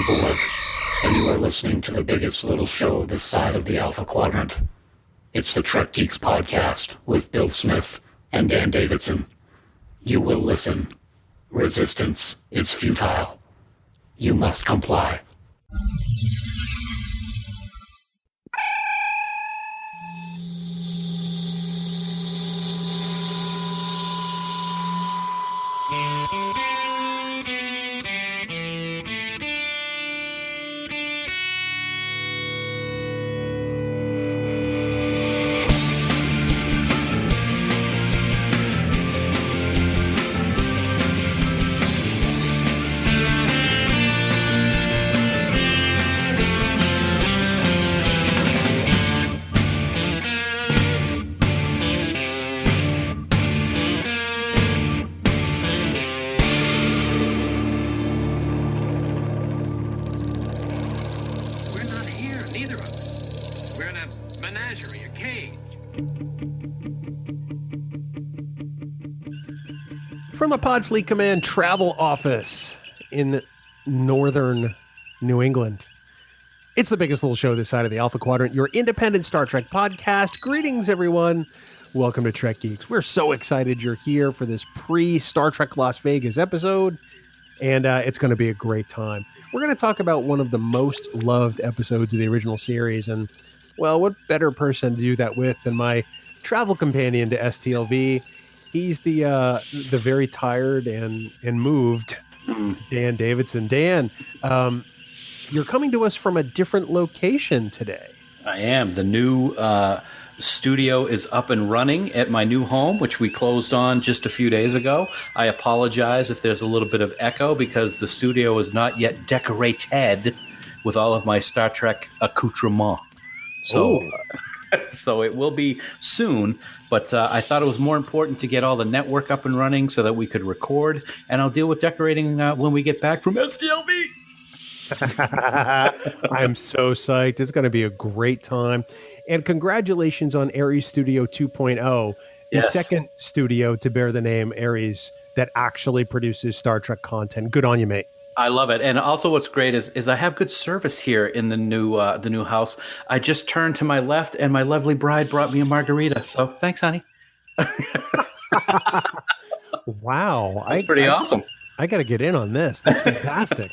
aboard, and you are listening to the biggest little show this side of the Alpha Quadrant. It's the Trek Geeks podcast with Bill Smith and Dan Davidson. You will listen. Resistance is futile. You must comply. From the Podfleet Command Travel Office in northern New England, it's the biggest little show this side of the Alpha Quadrant, your independent Star Trek podcast. Greetings, everyone. Welcome to Trek Geeks. We're so excited you're here for this pre-Star Trek Las Vegas episode, and it's going to be a great time. We're going to talk about one of the most loved episodes of the original series, and, well, what better person to do that with than my travel companion to STLV. He's the very tired and moved Dan Davidson. Dan, you're coming to us from a different location today. I am. The new studio is up and running at my new home, which we closed on just a few days ago. I apologize if there's a little bit of echo because the studio is not yet decorated with all of my Star Trek accoutrement. So it will be soon, but I thought it was more important to get all the network up and running so that we could record, and I'll deal with decorating when we get back from STLV. I'm so psyched. It's going to be a great time. And congratulations on Ares Studio 2.0, the second studio to bear the name Ares that actually produces Star Trek content. Good on you, mate. I love it. And also what's great is I have good service here in the new house. I just turned to my left and my lovely bride brought me a margarita. So thanks, honey. Wow. That's pretty awesome. I got to get in on this. That's fantastic.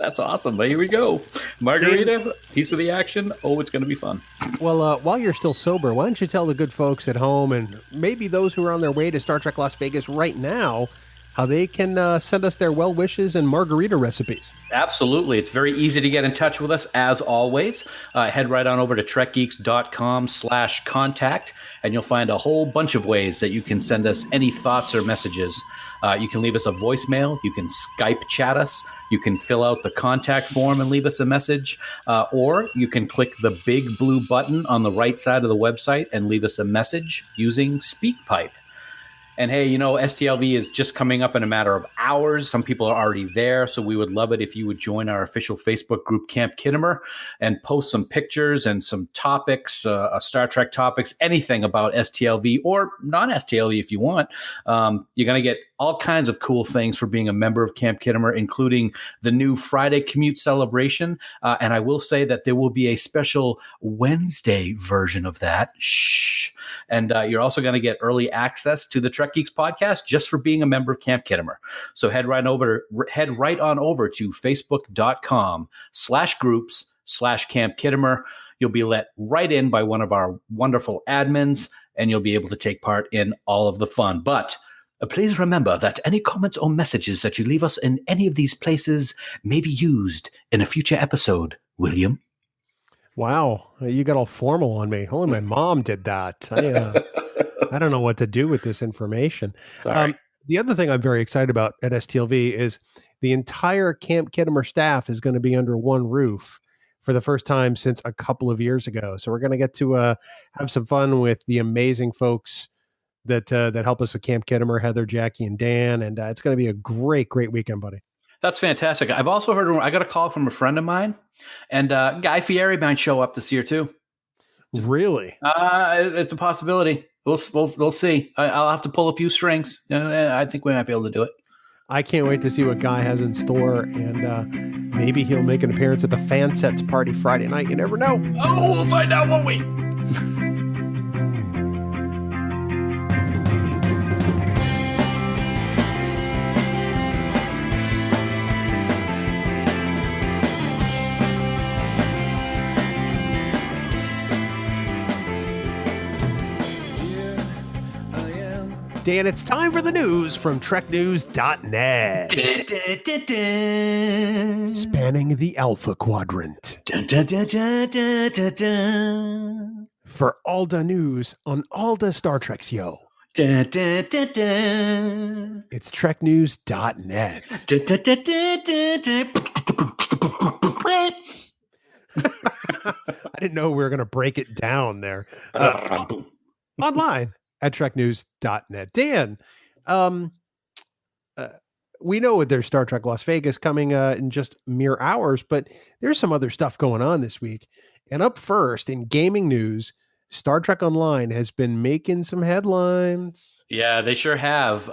That's awesome. But here we go. Margarita, piece of the action. Oh, it's going to be fun. Well, while you're still sober, why don't you tell the good folks at home and maybe those who are on their way to Star Trek Las Vegas right now how they can send us their well wishes and margarita recipes. Absolutely. It's very easy to get in touch with us, as always. Head right on over to trekgeeks.com/contact, and you'll find a whole bunch of ways that you can send us any thoughts or messages. You can leave us a voicemail. You can Skype chat us. You can fill out the contact form and leave us a message. Or you can click the big blue button on the right side of the website and leave us a message using SpeakPipe. And hey, you know, STLV is just coming up in a matter of hours. Some people are already there, so we would love it if you would join our official Facebook group, Camp Kittimer, and post some pictures and some topics, Star Trek topics, anything about STLV or non-STLV if you want. You're going to get all kinds of cool things for being a member of Camp Kittimer, including the new Friday commute celebration. And I will say that there will be a special Wednesday version of that. Shh. And you're also going to get early access to the Trek Geeks podcast just for being a member of Camp Kittimer. So head right on over to facebook.com/groups/Camp Kittimer. You'll be let right in by one of our wonderful admins, and you'll be able to take part in all of the fun. But please remember that any comments or messages that you leave us in any of these places may be used in a future episode, William. Wow, you got all formal on me. Only my mom did that. I don't know what to do with this information. The other thing I'm very excited about at STLV is the entire Camp Kittimer staff is going to be under one roof for the first time since a couple of years ago. So we're going to get to have some fun with the amazing folks that help us with Camp Kittimer, Heather, Jackie, and Dan. And it's going to be a great weekend, buddy. That's fantastic. I've also heard, I got a call from a friend of mine, and Guy Fieri might show up this year too. Really? It's a possibility. We'll see. I'll have to pull a few strings. I think we might be able to do it. I can't wait to see what Guy has in store, and maybe he'll make an appearance at the FanSets party Friday night. You never know. Oh, we'll find out, won't we? Dan, it's time for the news from TrekNews.net. Spanning the Alpha Quadrant. For all the news on all the Star Treks, yo. It's TrekNews.net. I didn't know we were going to break it down there. Online at TrekNews.net. Dan, we know there's Star Trek Las Vegas coming in just mere hours, but there's some other stuff going on this week. And up first, in gaming news, Star Trek Online has been making some headlines. Yeah, they sure have.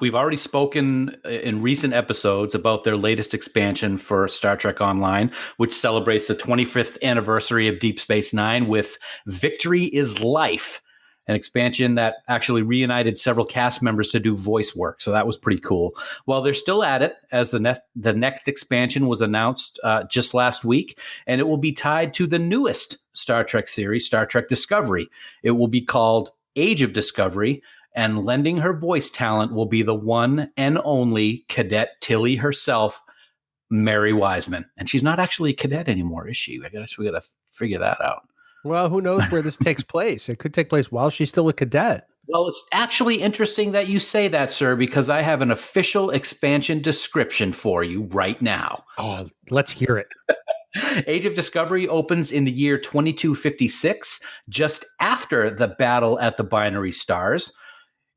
We've already spoken in recent episodes about their latest expansion for Star Trek Online, which celebrates the 25th anniversary of Deep Space Nine with Victory is Life, an expansion that actually reunited several cast members to do voice work. So that was pretty cool. Well, they're still at it, as the next expansion was announced just last week, and it will be tied to the newest Star Trek series, Star Trek Discovery. It will be called Age of Discovery, and lending her voice talent will be the one and only Cadet Tilly herself, Mary Wiseman. And she's not actually a cadet anymore, is she? I guess we got to figure that out. Well, who knows where this takes place? It could take place while she's still a cadet. Well, it's actually interesting that you say that, sir, because I have an official expansion description for you right now. Oh, let's hear it. Age of Discovery opens in the year 2256, just after the battle at the Binary Stars.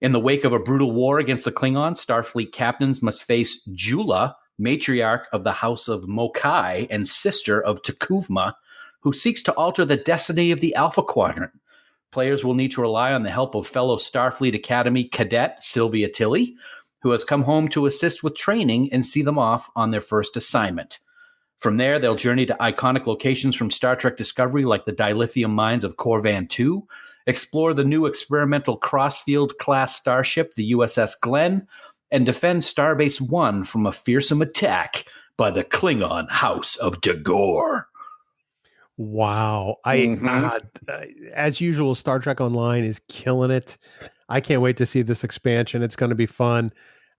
In the wake of a brutal war against the Klingons, Starfleet captains must face Jula, matriarch of the House of Mokai and sister of T'Kuvma, who seeks to alter the destiny of the Alpha Quadrant. Players will need to rely on the help of fellow Starfleet Academy cadet Sylvia Tilly, who has come home to assist with training and see them off on their first assignment. From there, they'll journey to iconic locations from Star Trek Discovery like the dilithium mines of Corvan II, explore the new experimental Crossfield-class starship, the USS Glenn, and defend Starbase 1 from a fearsome attack by the Klingon House of Dagor. Wow. As usual, Star Trek Online is killing it. I can't wait to see this expansion. It's going to be fun.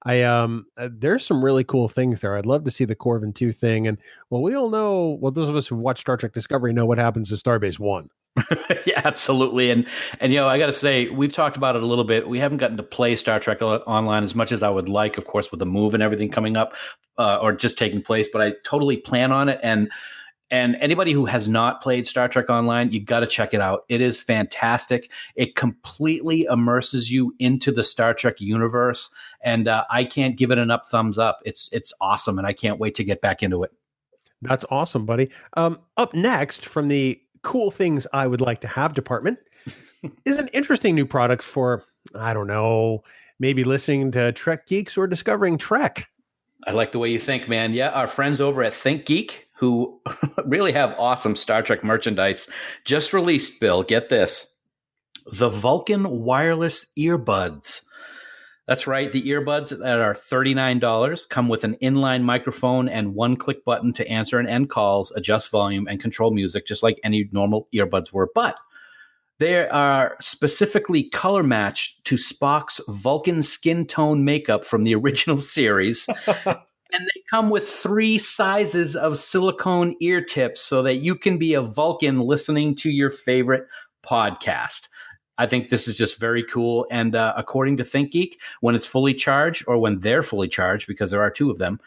There's some really cool things there. I'd love to see the Corvin 2 thing. And well, we all know, well, those of us who watch Star Trek Discovery know what happens to Starbase 1. Yeah, absolutely. And you know, I got to say, we've talked about it a little bit. We haven't gotten to play Star Trek Online as much as I would like, of course, with the move and everything coming up or just taking place, but I totally plan on it. And anybody who has not played Star Trek Online, you got to check it out. It is fantastic. It completely immerses you into the Star Trek universe, and I can't give it enough thumbs up. It's awesome, and I can't wait to get back into it. That's awesome, buddy. Up next from the cool things I would like to have department is an interesting new product for, I don't know, maybe listening to Trek Geeks or discovering Trek. I like the way you think, man. Yeah, our friends over at Think Geek, who really have awesome Star Trek merchandise, just released, Bill, get this, the Vulcan wireless earbuds. That's right, the earbuds that are $39 come with an inline microphone and one-click button to answer and end calls, adjust volume, and control music, just like any normal earbuds were. But they are specifically color-matched to Spock's Vulcan skin tone makeup from the original series. And they come with 3 sizes of silicone ear tips so that you can be a Vulcan listening to your favorite podcast. I think this is just very cool. And according to ThinkGeek, when it's fully charged, or when they're fully charged, because there are 2 of them,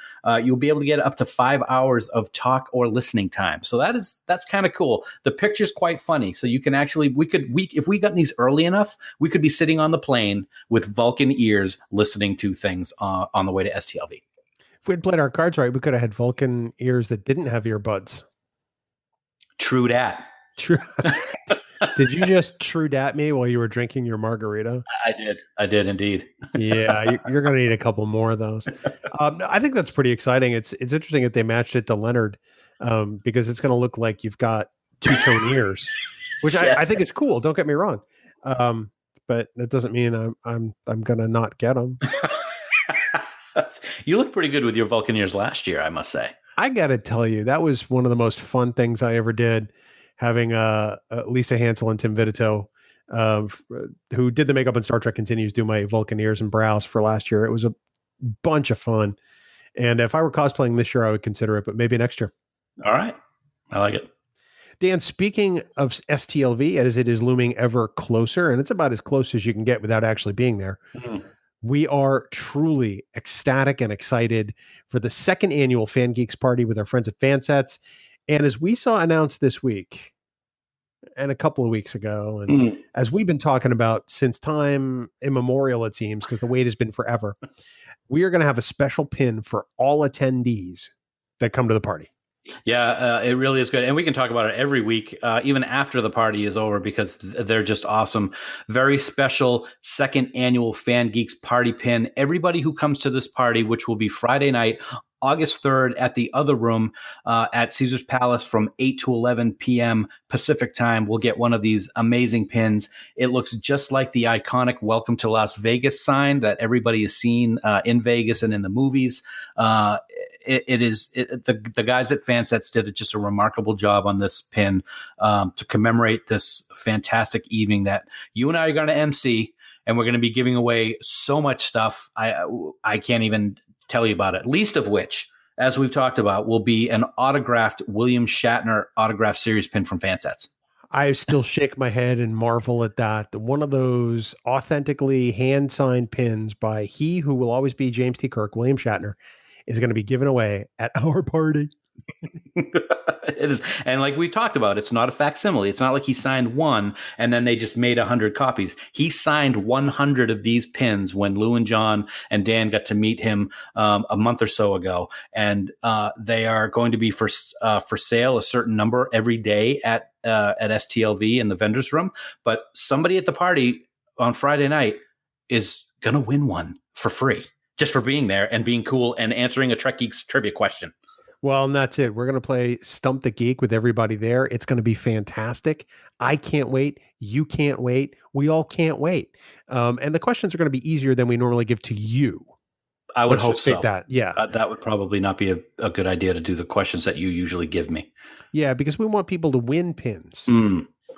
you'll be able to get up to 5 hours of talk or listening time. So that's kind of cool. The picture's quite funny. So you can actually, if we got these early enough, we could be sitting on the plane with Vulcan ears listening to things on the way to STLV. If we had played our cards right, we could have had Vulcan ears that didn't have earbuds. True that. True. Did you just true dat me while you were drinking your margarita? I did indeed. Yeah, you're going to need a couple more of those. I think that's pretty exciting. It's interesting that they matched it to Leonard, because it's going to look like you've got two-tone ears, which I think is cool. Don't get me wrong, but that doesn't mean I'm going to not get them. You look pretty good with your Vulcan ears last year, I must say. I got to tell you, that was one of the most fun things I ever did, having Lisa Hansel and Tim Vidito, who did the makeup on Star Trek Continues, do my Vulcan ears and brows for last year. It was a bunch of fun. And if I were cosplaying this year, I would consider it, but maybe next year. All right. I like it. Dan, speaking of STLV, as it is looming ever closer, and it's about as close as you can get without actually being there, we are truly ecstatic and excited for the second annual FanGeeks Party with our friends at FanSets. And as we saw announced this week and a couple of weeks ago, and as we've been talking about since time immemorial, it seems, because the wait has been forever, we are going to have a special pin for all attendees that come to the party. Yeah, it really is good. And we can talk about it every week, even after the party is over, because they're just awesome. Very special second annual FanGeeks Party pin. Everybody who comes to this party, which will be Friday night, August 3rd at the other room at Caesar's Palace from 8 to 11 p.m. Pacific time, will get one of these amazing pins. It looks just like the iconic Welcome to Las Vegas sign that everybody has seen in Vegas and in the movies. The guys at FanSets did just a remarkable job on this pin to commemorate this fantastic evening that you and I are going to MC, and we're going to be giving away so much stuff. I can't even tell you about it. Least of which, as we've talked about, will be an autographed William Shatner autograph series pin from FanSets. I still shake my head and marvel at that. One of those authentically hand-signed pins by he who will always be James T. Kirk, William Shatner, is going to be given away at our party. It is, and like we've talked about, it's not a facsimile. It's not like he signed one and then they just made 100 copies. He signed 100 of these pins when Lew and John and Dan got to meet him a month or so ago, and they are going to be for sale, a certain number every day at STLV in the vendors room. But somebody at the party on Friday night is going to win one for free, just for being there and being cool and answering a Trek Geeks trivia question. Well, and that's it. We're going to play Stump the Geek with everybody there. It's going to be fantastic. I can't wait. You can't wait. We all can't wait. And the questions are going to be easier than we normally give to you. I would hope so. That. Yeah. That would probably not be a good idea to do the questions that you usually give me. Yeah, because we want people to win pins.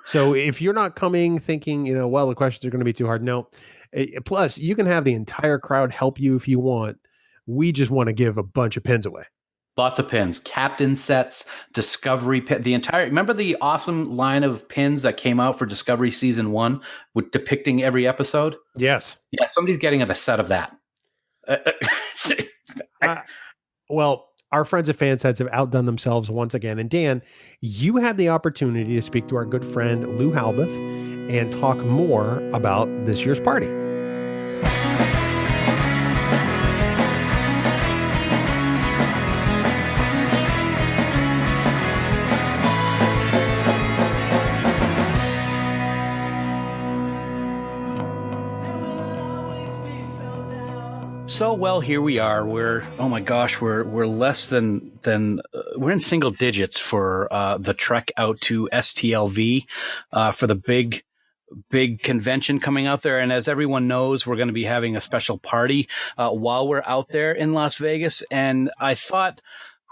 So if you're not coming thinking, well, the questions are going to be too hard. No. Plus, you can have the entire crowd help you if you want. We just want to give a bunch of pins away. Lots of pins, captain sets, Discovery pin, remember the awesome line of pins that came out for Discovery Season 1 with depicting every episode? Yes. Yeah, somebody's getting a set of that. Well, our friends at FanSets have outdone themselves once again. And Dan, you had the opportunity to speak to our good friend Lew Halboth and talk more about this year's party. So, well, here we are. We're less than we're in single digits for the trek out to STLV for the big convention coming out there. And as everyone knows, we're going to be having a special party while we're out there in Las Vegas. And I thought,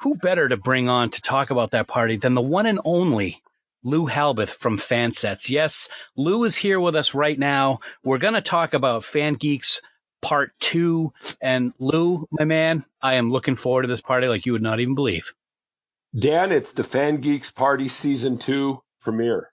who better to bring on to talk about that party than the one and only Lew Halboth from FanSets. Yes, Lew is here with us right now. We're going to talk about FanGeeks Part 2. And Lew, my man, I am looking forward to this party like you would not even believe. Dan, it's the FanGeeks Party Season 2 premiere.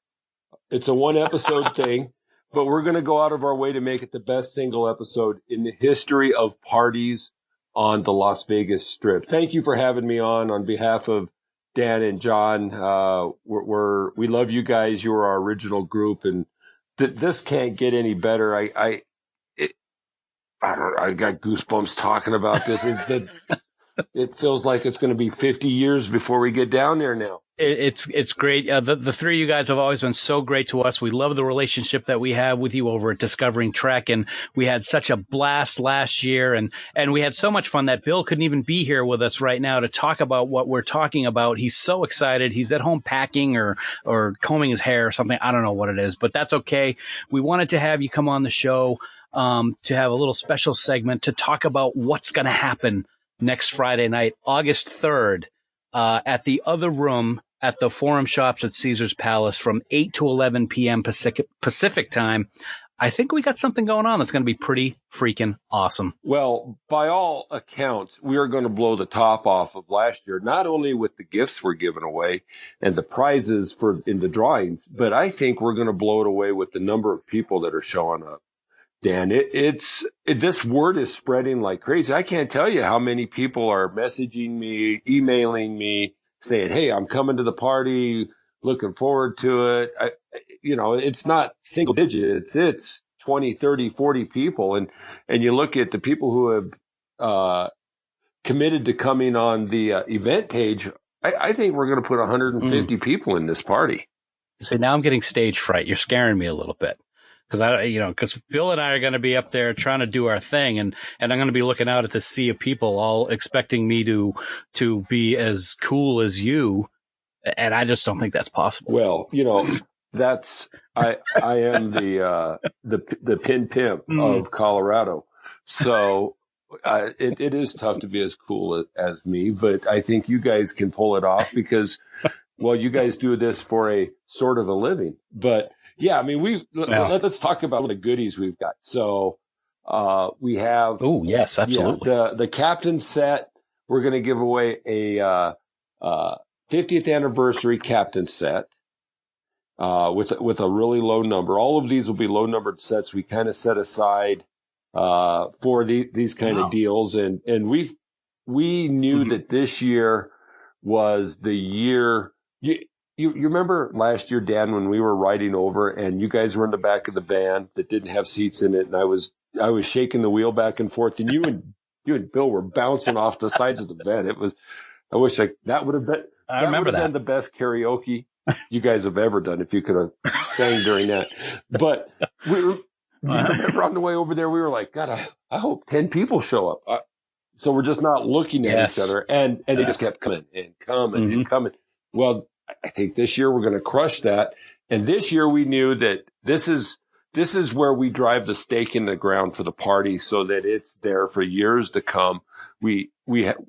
It's a one-episode thing, but we're going to go out of our way to make it the best single episode in the history of parties on the Las Vegas Strip. Thank you for having me on behalf of Dan and John. We love you guys. You were our original group, and this can't get any better. I got goosebumps talking about this. It feels like it's going to be 50 years before we get down there now. It's great. The three of you guys have always been so great to us. We love the relationship that we have with you over at Discovering Trek, and we had such a blast last year, and we had so much fun that Bill couldn't even be here with us right now to talk about what we're talking about. He's so excited. He's at home packing or combing his hair or something. I don't know what it is, but that's okay. We wanted to have you come on the show to have a little special segment to talk about what's going to happen next Friday night, August 3rd. At the other room at the Forum Shops at Caesar's Palace from 8 to 11 p.m. Pacific time. I think we got something going on that's going to be pretty freaking awesome. Well, by all accounts, we are going to blow the top off of last year, not only with the gifts we're giving away and the prizes in the drawings, but I think we're going to blow it away with the number of people that are showing up. Dan, this word is spreading like crazy. I can't tell you how many people are messaging me, emailing me, saying, "Hey, I'm coming to the party, looking forward to it." It's not single digits. It's 20, 30, 40 people. And you look at the people who have committed to coming on the event page. I think we're going to put 150 people in this party. See, now I'm getting stage fright. You're scaring me a little bit. Because Bill and I are going to be up there trying to do our thing, and I'm going to be looking out at this sea of people, all expecting me to be as cool as you, and I just don't think that's possible. Well, that's I am the pin pimp of Colorado, so it is tough to be as cool as me, but I think you guys can pull it off because, well, you guys do this for a sort of a living, but. Yeah, I mean, let's talk about the goodies we've got. So we have. Oh, yes, absolutely. The captain set. We're going to give away a 50th anniversary captain set with a really low number. All of these will be low numbered sets. We kind of set aside for these kind of deals, and we knew that this year was the year. You remember last year, Dan, when we were riding over and you guys were in the back of the van that didn't have seats in it, and I was shaking the wheel back and forth, and you and Bill were bouncing off the sides of the van. I wish that would have been. I remember that. Been the best karaoke you guys have ever done if you could have sang during that. But you remember on the way over there, we were like, God, I hope 10 people show up. So we're just not looking at each other, and they just kept coming and coming and coming. Well, I think this year we're going to crush that. And this year we knew that this is where we drive the stake in the ground for the party so that it's there for years to come. We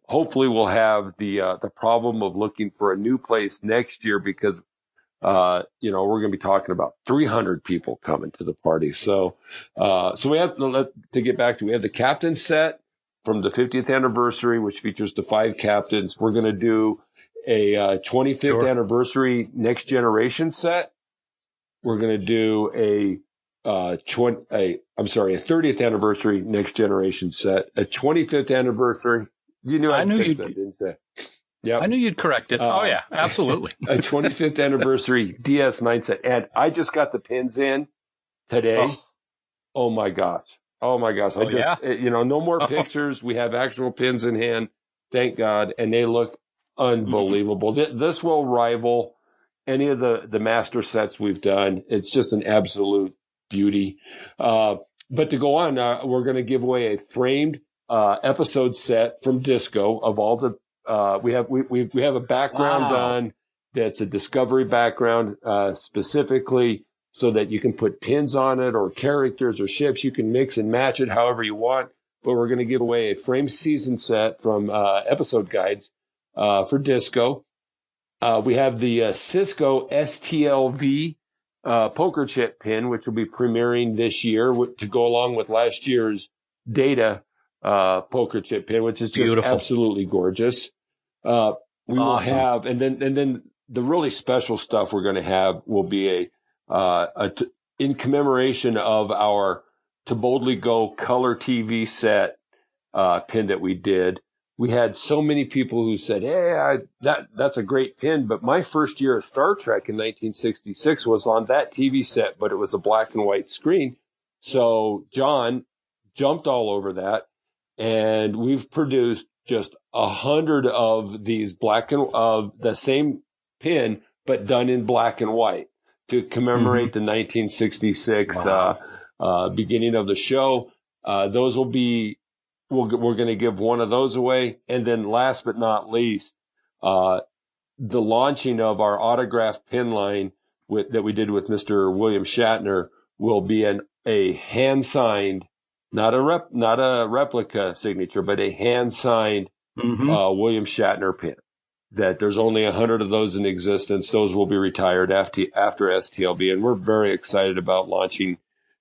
hopefully will have the problem of looking for a new place next year because, we're going to be talking about 300 people coming to the party. So we have to get back to, we have the captain set from the 50th anniversary, which features the 5 captains. We're going to do a 25th anniversary next generation set. We're going to do a 30th anniversary next generation set, a 25th anniversary. You knew I'd fix that, didn't you? Yeah, I knew you'd correct it. Oh yeah, absolutely. A 25th anniversary DS9 set, and I just got the pins in today. Oh my gosh. No more pictures. We have actual pins in hand. Thank God, and they look unbelievable. This will rival any of the master sets we've done. It's just an absolute beauty. But to go on, we're going to give away a framed episode set from Disco of all the. We have a background done that's a Discovery background specifically so that you can put pins on it or characters or ships. You can mix and match it however you want. But we're going to give away a framed season set from episode guides. For Disco. We have the Cisco STLV poker chip pin, which will be premiering this year to go along with last year's Data poker chip pin, which is just beautiful. Absolutely gorgeous. We will have, and then the really special stuff we're going to have will be in commemoration of our To Boldly Go color TV set pin that we did. We had so many people who said, "Hey, that's a great pin." But my first year of Star Trek in 1966 was on that TV set, but it was a black and white screen. So John jumped all over that, and we've produced just 100 of these of the same pin, but done in black and white to commemorate the 1966 beginning of the show. Those will be, we're going to give one of those away. And then last but not least, the launching of our autographed pin line that we did with Mr. William Shatner will be a hand-signed, not a replica signature, but a hand-signed William Shatner pin. That there's only 100 of those in existence. Those will be retired after STLV. And we're very excited about launching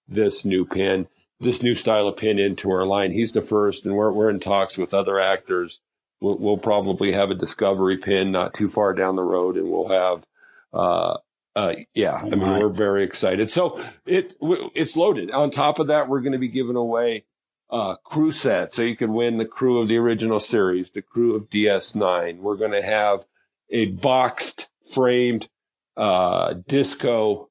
this new pin, this new style of pin into our line. He's the first, and we're in talks with other actors. We'll probably have a Discovery pin not too far down the road, and we'll have, we're very excited. So it's loaded. On top of that, we're going to be giving away crew set, so you can win the crew of the original series, the crew of DS9. We're going to have a boxed, framed disco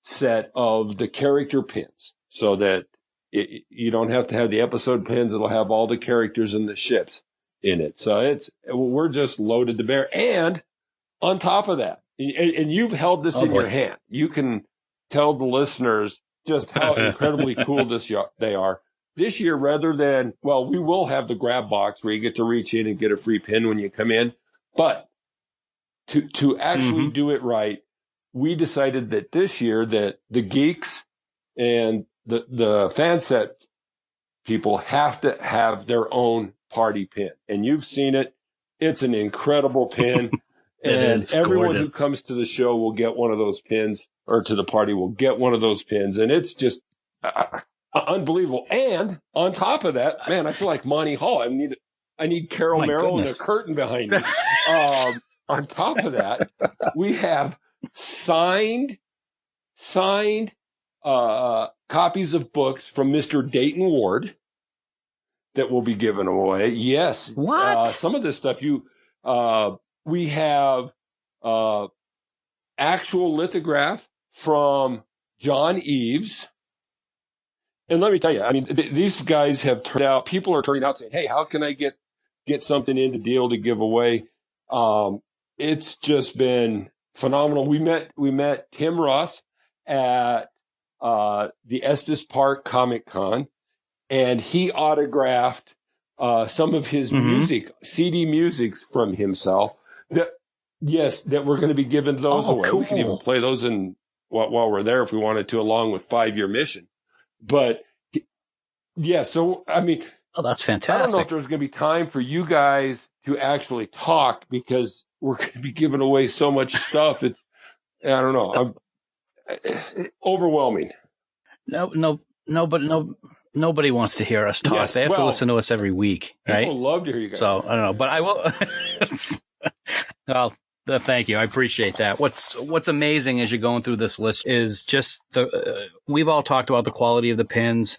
set of the character pins, so that you don't have to have the episode pins. It'll have all the characters and the ships in it. So we're just loaded to bear. And on top of that, and you've held this in your hand, you can tell the listeners just how incredibly cool they are. This year, rather than, we will have the grab box where you get to reach in and get a free pin when you come in. But to actually do it right, we decided that this year that the Geeks and the FanSet people have to have their own party pin. And you've seen it. It's an incredible pin. And everyone who comes to the show will get one of those pins, or to the party will get one of those pins. And it's just unbelievable. And on top of that, man, I feel like Monty Hall. I need Carol Merrill and a curtain behind me. On top of that, we have signed copies of books from Mr. Dayton Ward that will be given away. Yes. What? Some of this stuff we have actual lithograph from John Eves. And let me tell you, I mean, these guys have turned out, people are turning out saying, hey, how can I get something in to deal to give away? It's just been phenomenal. We met Tim Ross at the Estes Park Comic Con, and he autographed some of his music, CD musics from himself that we're going to be giving those away. Cool. We can even play those while we're there if we wanted to, along with 5-Year Mission. But so I mean, that's fantastic. I don't know if there's going to be time for you guys to actually talk, because we're going to be giving away so much stuff. I don't know. Overwhelming. Nobody wants to hear us talk. Yes, they have to listen to us every week, right? People love to hear you guys. So I don't know, but I will. Well, thank you. I appreciate that. What's amazing as you're going through this list is just we've all talked about the quality of the pins.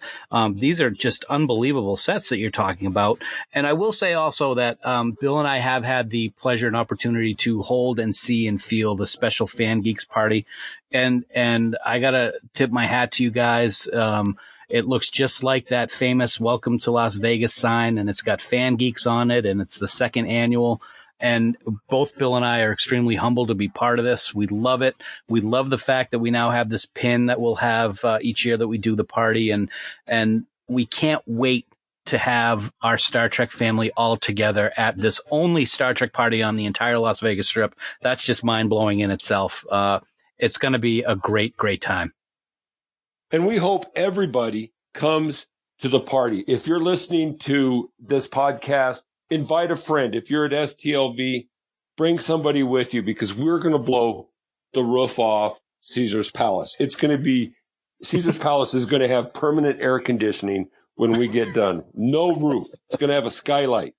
These are just unbelievable sets that you're talking about. And I will say also that Bill and I have had the pleasure and opportunity to hold and see and feel the special FanGeeks Party. And I got to tip my hat to you guys. It looks just like that famous Welcome to Las Vegas sign, and it's got FanGeeks on it, and it's the second annual. And both Bill and I are extremely humbled to be part of this. We love it. We love the fact that we now have this pin that we'll have each year that we do the party. And we can't wait to have our Star Trek family all together at this only Star Trek party on the entire Las Vegas Strip. That's just mind-blowing in itself. It's going to be a great, great time. And we hope everybody comes to the party. If you're listening to this podcast, invite a friend. If you're at STLV, bring somebody with you, because we're going to blow the roof off Caesar's Palace. Caesar's Palace is going to have permanent air conditioning when we get done. No roof. It's going to have a skylight.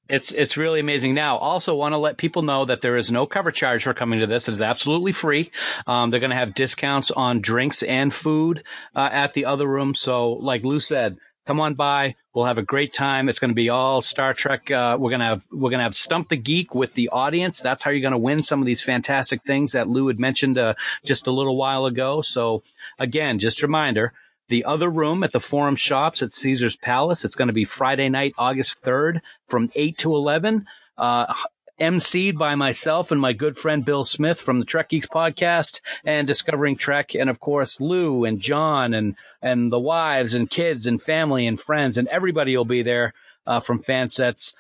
It's really amazing. Now, also want to let people know that there is no cover charge for coming to this. It is absolutely free. They're going to have discounts on drinks and food at the other room. So like Lew said, come on by. We'll have a great time. It's going to be all Star Trek. We're going to have Stump the Geek with the audience. That's how you're going to win some of these fantastic things that Lew had mentioned just a little while ago. So again, just a reminder, the other room at the Forum Shops at Caesar's Palace. It's going to be Friday night, August 3rd from 8 to 11. emceed by myself and my good friend Bill Smith from the Trek Geeks podcast and Discovering Trek, and of course Lew and John and the wives and kids and family and friends, and everybody will be there from FanSets,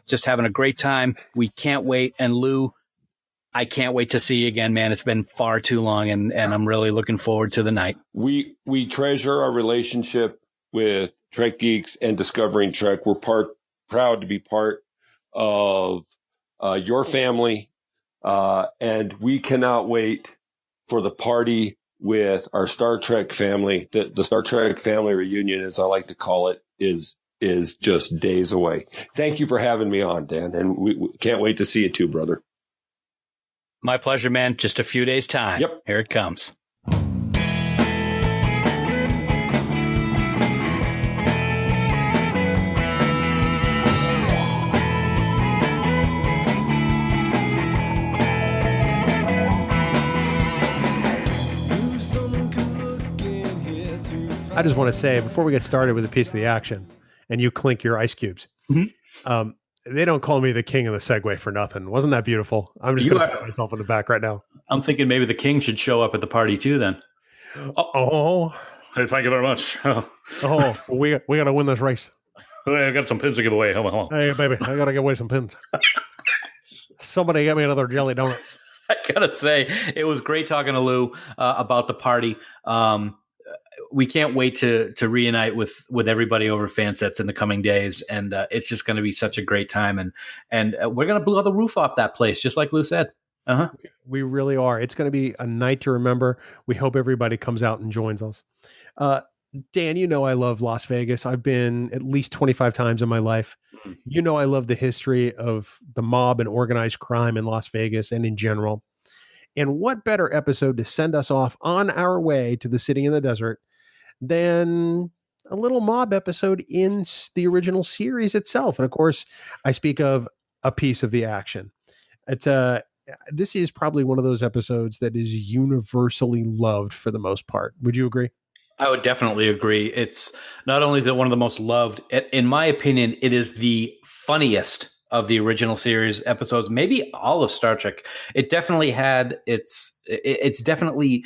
just having a great time. We can't wait. And Lew, I can't wait to see you again, man. It's been far too long, and I'm really looking forward to the night. We treasure our relationship with Trek Geeks and Discovering Trek. We're proud to be part of your family, and we cannot wait for the party with our Star Trek family. The Star Trek family reunion, as I like to call it, is just days away. Thank you for having me on, Dan, and we can't wait to see you too, brother. My pleasure, man. Just a few days' time. Yep. Here it comes. I just want to say, before we get started with a piece of the action, and you clink your ice cubes, they don't call me the king of the Segway for nothing. Wasn't that beautiful? I'm just going to pat myself on the back right now. I'm thinking maybe the king should show up at the party too then. Oh. Hey, thank you very much. We got to win this race. I got some pins to give away. Hey, baby, I got to give away some pins. Somebody get me another jelly donut. I got to say, it was great talking to Lew about the party. We can't wait to reunite with everybody over FanSets in the coming days, and it's just going to be such a great time. And we're going to blow the roof off that place, just like Lew said. We really are. It's going to be a night to remember. We hope everybody comes out and joins us. Dan, you know I love Las Vegas. I've been at least 25 times in my life. You know I love the history of the mob and organized crime in Las Vegas and in general. And what better episode to send us off on our way to the city in the desert than a little mob episode in the original series itself. And of course, I speak of a piece of the action. This is probably one of those episodes that is universally loved for the most part. Would you agree? I would definitely agree. It's not only is it one of the most loved, in my opinion, it is the funniest of the original series episodes, maybe all of Star Trek. It definitely had it's definitely,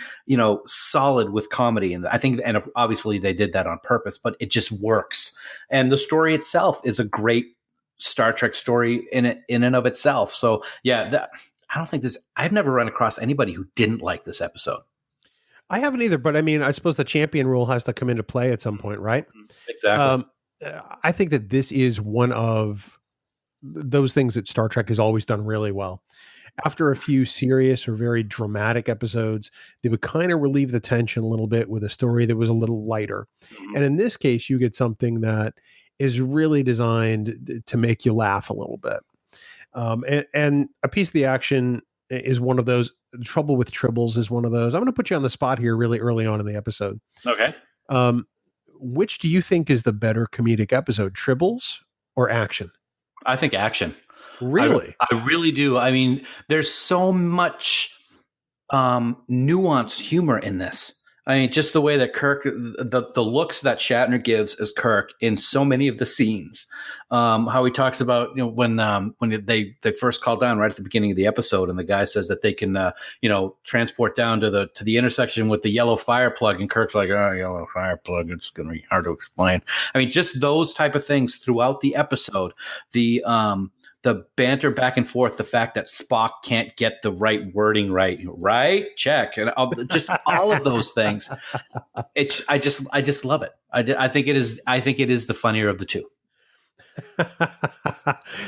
solid with comedy. And I think, and obviously they did that on purpose, but it just works. And the story itself is a great Star Trek story in and of itself. So yeah, I've never run across anybody who didn't like this episode. I haven't either, but I mean, I suppose the champion rule has to come into play at some point, right? Exactly. I think that this is one of those things that Star Trek has always done really well. After a few serious or very dramatic episodes, they would kind of relieve the tension a little bit with a story that was a little lighter. Mm-hmm. And in this case, you get something that is really designed to make you laugh a little bit. And a piece of the action is one of those. The Trouble with Tribbles is one of those. I'm going to put you on the spot here really early on in the episode. Okay. Which do you think is the better comedic episode, Tribbles or action? I think action. Really? I really do. I mean, there's so much nuanced humor in this. I mean, just the way that Kirk, the looks that Shatner gives as Kirk in so many of the scenes, how he talks about, when they first call down right at the beginning of the episode, and the guy says that they can, transport down to the intersection with the yellow fire plug, and Kirk's like, oh, yellow fire plug, it's going to be hard to explain. I mean, just those type of things throughout the episode, the banter back and forth, the fact that Spock can't get the right wording right? Check. And just all of those things. I just love it. I think it is the funnier of the two.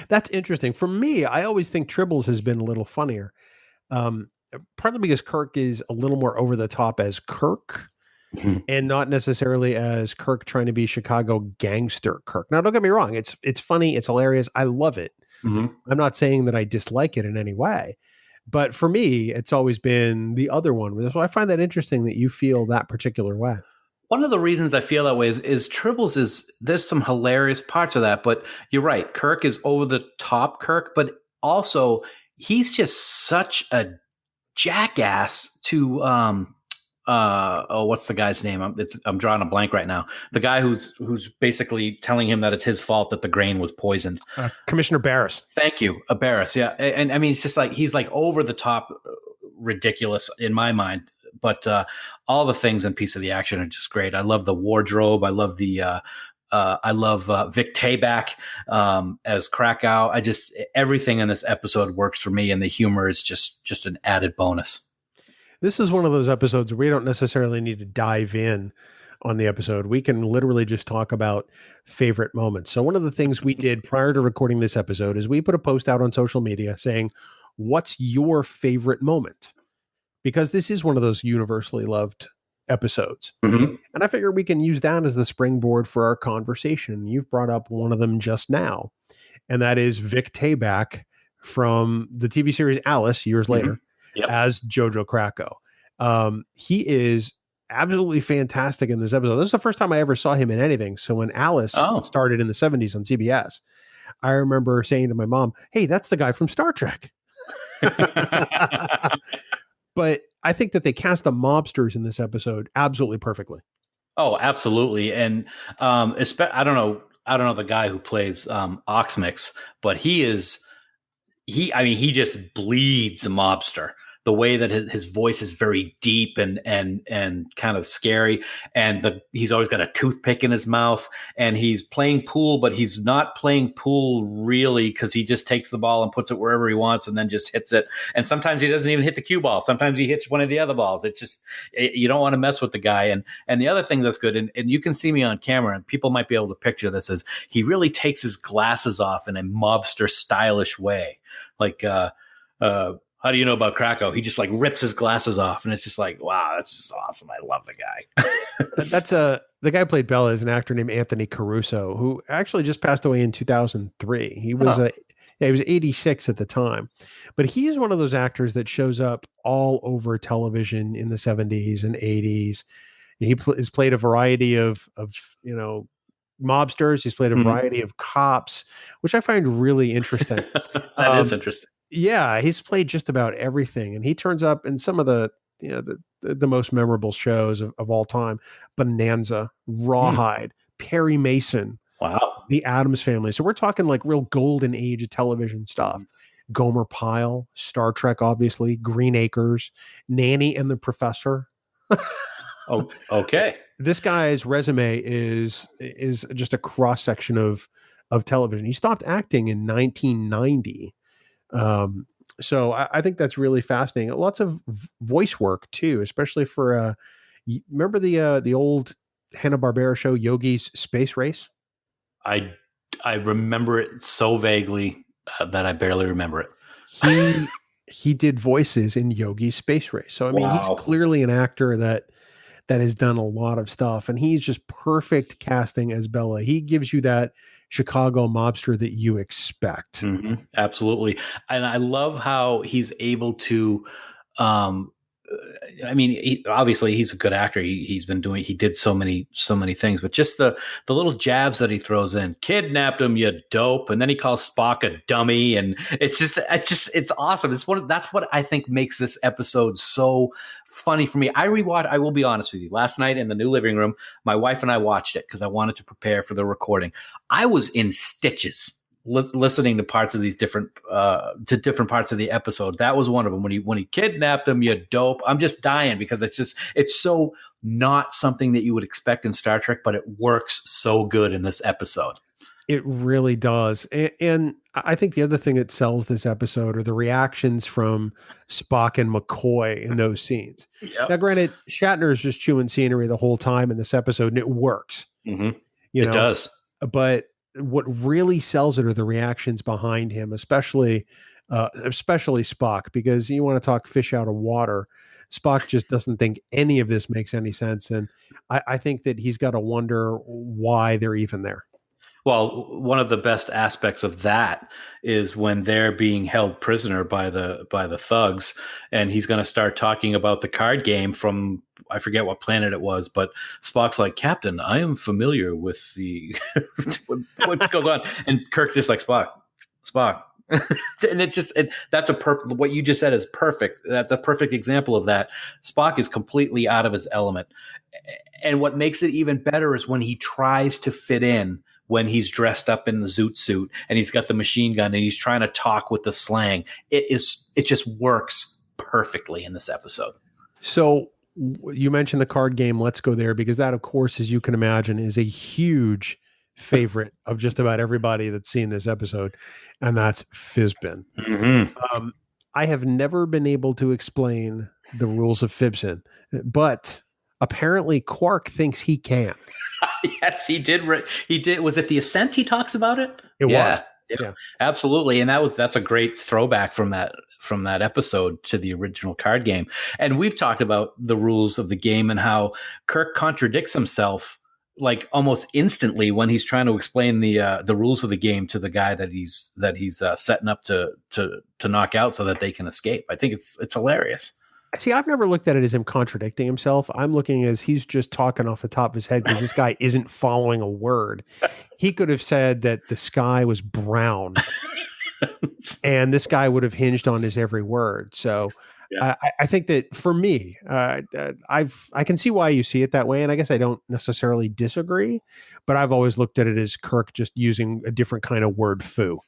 That's interesting. For me, I always think Tribbles has been a little funnier. Partly because Kirk is a little more over the top as Kirk. Mm-hmm. And not necessarily as Kirk trying to be Chicago gangster Kirk. Now, don't get me wrong. It's funny. It's hilarious. I love it. Mm-hmm. I'm not saying that I dislike it in any way, but for me, it's always been the other one. So I find that interesting that you feel that particular way. One of the reasons I feel that way is Tribbles there's some hilarious parts of that, but you're right. Kirk is over the top Kirk, but also he's just such a jackass to what's the guy's name? I'm drawing a blank right now. The guy who's basically telling him that it's his fault that the grain was poisoned. Commissioner Barris. Thank you, Barris. Yeah, and I mean, it's just like he's like over the top ridiculous in my mind. But all the things in Piece of the Action are just great. I love the wardrobe. I love Vic Tayback as Krakow. Everything in this episode works for me, and the humor is just an added bonus. This is one of those episodes where we don't necessarily need to dive in on the episode. We can literally just talk about favorite moments. So one of the things we did prior to recording this episode is we put a post out on social media saying, what's your favorite moment? Because this is one of those universally loved episodes. Mm-hmm. And I figure we can use that as the springboard for our conversation. You've brought up one of them just now, and that is Vic Tayback from the TV series Alice years later. Yep. As Jojo Krakow. He is absolutely fantastic in this episode. This is the first time I ever saw him in anything. So when Alice started in the 70s on CBS, I remember saying to my mom, hey, that's the guy from Star Trek. But I think that they cast the mobsters in this episode absolutely perfectly. Oh, absolutely. And I don't know the guy who plays Oxmix, but he just bleeds a mobster. The way that his voice is very deep and kind of scary, and he's always got a toothpick in his mouth, and he's playing pool, but he's not playing pool really because he just takes the ball and puts it wherever he wants and then just hits it. And sometimes he doesn't even hit the cue ball. Sometimes he hits one of the other balls. It's just you don't want to mess with the guy. And the other thing that's good, and you can see me on camera, and people might be able to picture this, is he really takes his glasses off in a mobster stylish way, like. How do you know about Krakow? He just like rips his glasses off, and it's just like, wow, that's just awesome. I love the guy. The guy who played Bella is an actor named Anthony Caruso, who actually just passed away in 2003. He was he was 86 at the time, but he is one of those actors that shows up all over television in the 70s and 80s. He has played a variety of mobsters. He's played a variety of cops, which I find really interesting. That is interesting. Yeah, he's played just about everything, and he turns up in some of the most memorable shows of all time: Bonanza, Rawhide, Perry Mason, wow, The Addams Family. So we're talking like real golden age of television stuff. Gomer Pyle, Star Trek, obviously, Green Acres, Nanny and the Professor. Oh, okay. This guy's resume is just a cross section of television. He stopped acting in 1990. So I think that's really fascinating. Lots of voice work too, especially for remember the old Hanna-Barbera show Yogi's Space Race? I remember it so vaguely that I barely remember it. He did voices in Yogi's Space Race. So I mean, wow. He's clearly an actor that has done a lot of stuff, and he's just perfect casting as Bella. He gives you that Chicago mobster that you expect. Mm-hmm. Absolutely. And I love how he's able to, obviously he's a good actor. He did so many things, but just the little jabs that he throws in, kidnapped him, you dope. And then he calls Spock a dummy. And it's awesome. That's what I think makes this episode so funny for me. I will be honest with you. Last night in the new living room, my wife and I watched it because I wanted to prepare for the recording. I was in stitches listening to parts of these different parts of the episode. That was one of them. When he kidnapped him, you dope. I'm just dying because it's so not something that you would expect in Star Trek, but it works so good in this episode. It really does. And I think the other thing that sells this episode are the reactions from Spock and McCoy in those scenes. Yep. Now, granted, Shatner is just chewing scenery the whole time in this episode, and it works. Mm-hmm. It does. But what really sells it are the reactions behind him, especially Spock, because you want to talk fish out of water. Spock just doesn't think any of this makes any sense. And I think that he's got to wonder why they're even there. Well, one of the best aspects of that is when they're being held prisoner by the thugs, and he's going to start talking about the card game from, I forget what planet it was, but Spock's like, Captain, I am familiar with the what goes on, and Kirk's just like, Spock, And that's a perfect, what you just said is perfect. That's a perfect example of that. Spock is completely out of his element. And what makes it even better is when he tries to fit in, when he's dressed up in the zoot suit and he's got the machine gun and he's trying to talk with the slang. It just works perfectly in this episode. So you mentioned the card game. Let's go there, because that, of course, as you can imagine, is a huge favorite of just about everybody that's seen this episode, and that's Fizbin. Mm-hmm. I have never been able to explain the rules of Fibsin, but apparently Quark thinks he can. Yes, he did. He did. Was it the Ascent? He talks about it. It was. Yeah, absolutely. And that's a great throwback from that episode to the original card game. And we've talked about the rules of the game and how Kirk contradicts himself like almost instantly when he's trying to explain the rules of the game to the guy that he's setting up to knock out so that they can escape. I think it's hilarious. See, I've never looked at it as him contradicting himself. I'm looking as he's just talking off the top of his head because this guy isn't following a word. He could have said that the sky was brown and this guy would have hinged on his every word. So yeah. I think that for me, I can see why you see it that way. And I guess I don't necessarily disagree, but I've always looked at it as Kirk just using a different kind of word foo.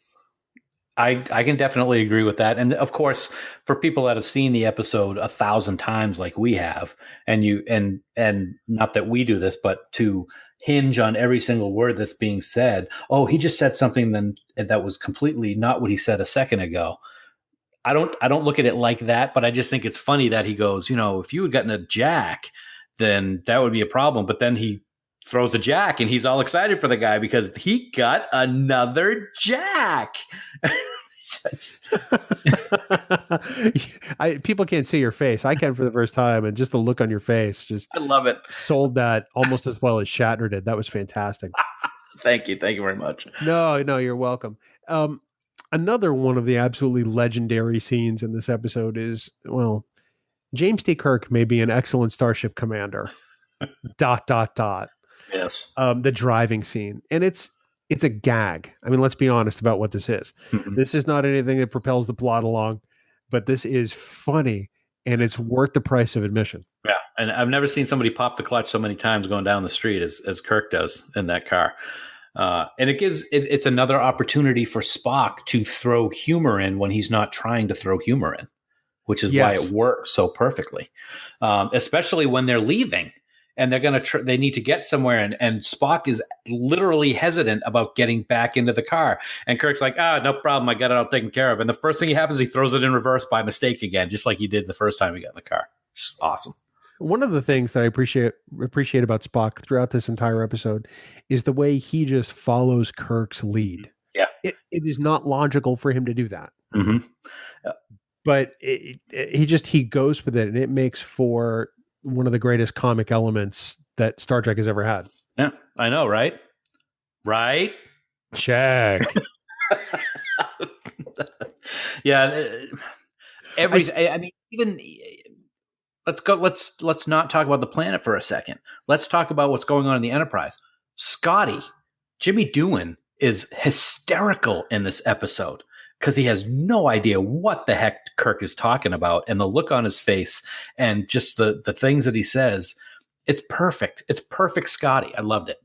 I can definitely agree with that. And of course, for people that have seen the episode 1,000 times like we have, and not that we do this, but to hinge on every single word that's being said. Oh, he just said something that was completely not what he said a second ago. I don't look at it like that, but I just think it's funny that he goes, if you had gotten a jack, then that would be a problem. But then he throws a jack and he's all excited for the guy because he got another jack. People can't see your face. I can for the first time, and just the look on your face, I love it. Sold that almost as well as Shatner did. That was fantastic. Thank you very much. No, you're welcome. Another one of the absolutely legendary scenes in this episode is, James T. Kirk may be an excellent starship commander. ... Yes. The driving scene. And it's a gag. I mean, let's be honest about what this is. Mm-hmm. This is not anything that propels the plot along, but this is funny and it's worth the price of admission. Yeah. And I've never seen somebody pop the clutch so many times going down the street as Kirk does in that car. And it's another opportunity for Spock to throw humor in when he's not trying to throw humor in, which is why it works so perfectly. Especially when they're leaving. And they're they need to get somewhere, and Spock is literally hesitant about getting back into the car. And Kirk's like, no problem, I got it all taken care of. And the first thing he happens, he throws it in reverse by mistake again, just like he did the first time he got in the car. Just awesome. One of the things that I appreciate about Spock throughout this entire episode is the way he just follows Kirk's lead. Yeah, it is not logical for him to do that. Mm-hmm. But he goes with it, and it makes for one of the greatest comic elements that Star Trek has ever had. Yeah, I know, right? Right? Check. Yeah. Even let's not talk about the planet for a second. Let's talk about what's going on in the Enterprise. Scotty, Jimmy Doohan, is hysterical in this episode because he has no idea what the heck Kirk is talking about, and the look on his face and just the things that he says. It's perfect. It's perfect Scotty. I loved it.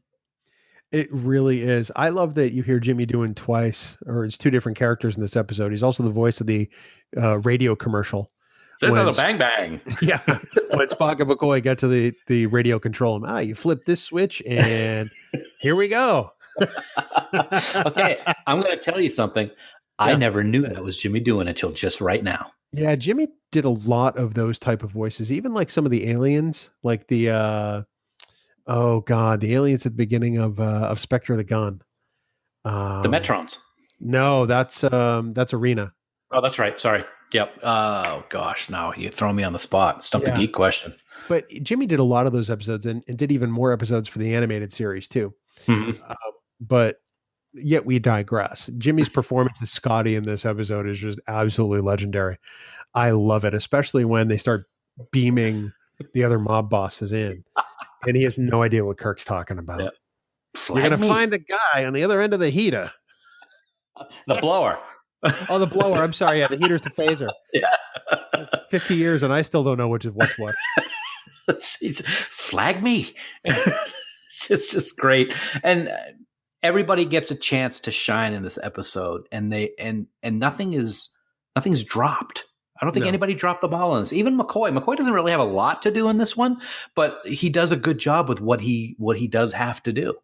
It really is. I love that you hear Jimmy Doohan twice, or it's two different characters in this episode. He's also the voice of the radio commercial. There's a bang bang. Yeah. When Spock and McCoy get to the radio control, you flip this switch and here we go. Okay. I'm going to tell you something. I never knew that was Jimmy Doohan until just right now. Yeah, Jimmy did a lot of those type of voices, even like some of the aliens, like the the aliens at the beginning of Spectre of the Gun. The Metrons. No, that's Arena. Oh, that's right. Sorry. Yep. Oh gosh, now you throw me on the spot. Stump the geek question. But Jimmy did a lot of those episodes and did even more episodes for the animated series too. Mm-hmm. But yet we digress. Jimmy's performance as Scotty in this episode is just absolutely legendary. I love it, especially when they start beaming the other mob bosses in, and he has no idea what Kirk's talking about. Yep. You're going to find the guy on the other end of the heater. The blower. Oh, the blower. I'm sorry. Yeah, the heater's the phaser. Yeah. It's 50 years and I still don't know which is what's what. Flag me. It's just great. And everybody gets a chance to shine in this episode, and nothing's dropped. I don't think anybody dropped the ball on this. Even McCoy. McCoy doesn't really have a lot to do in this one, but he does a good job with what he does have to do.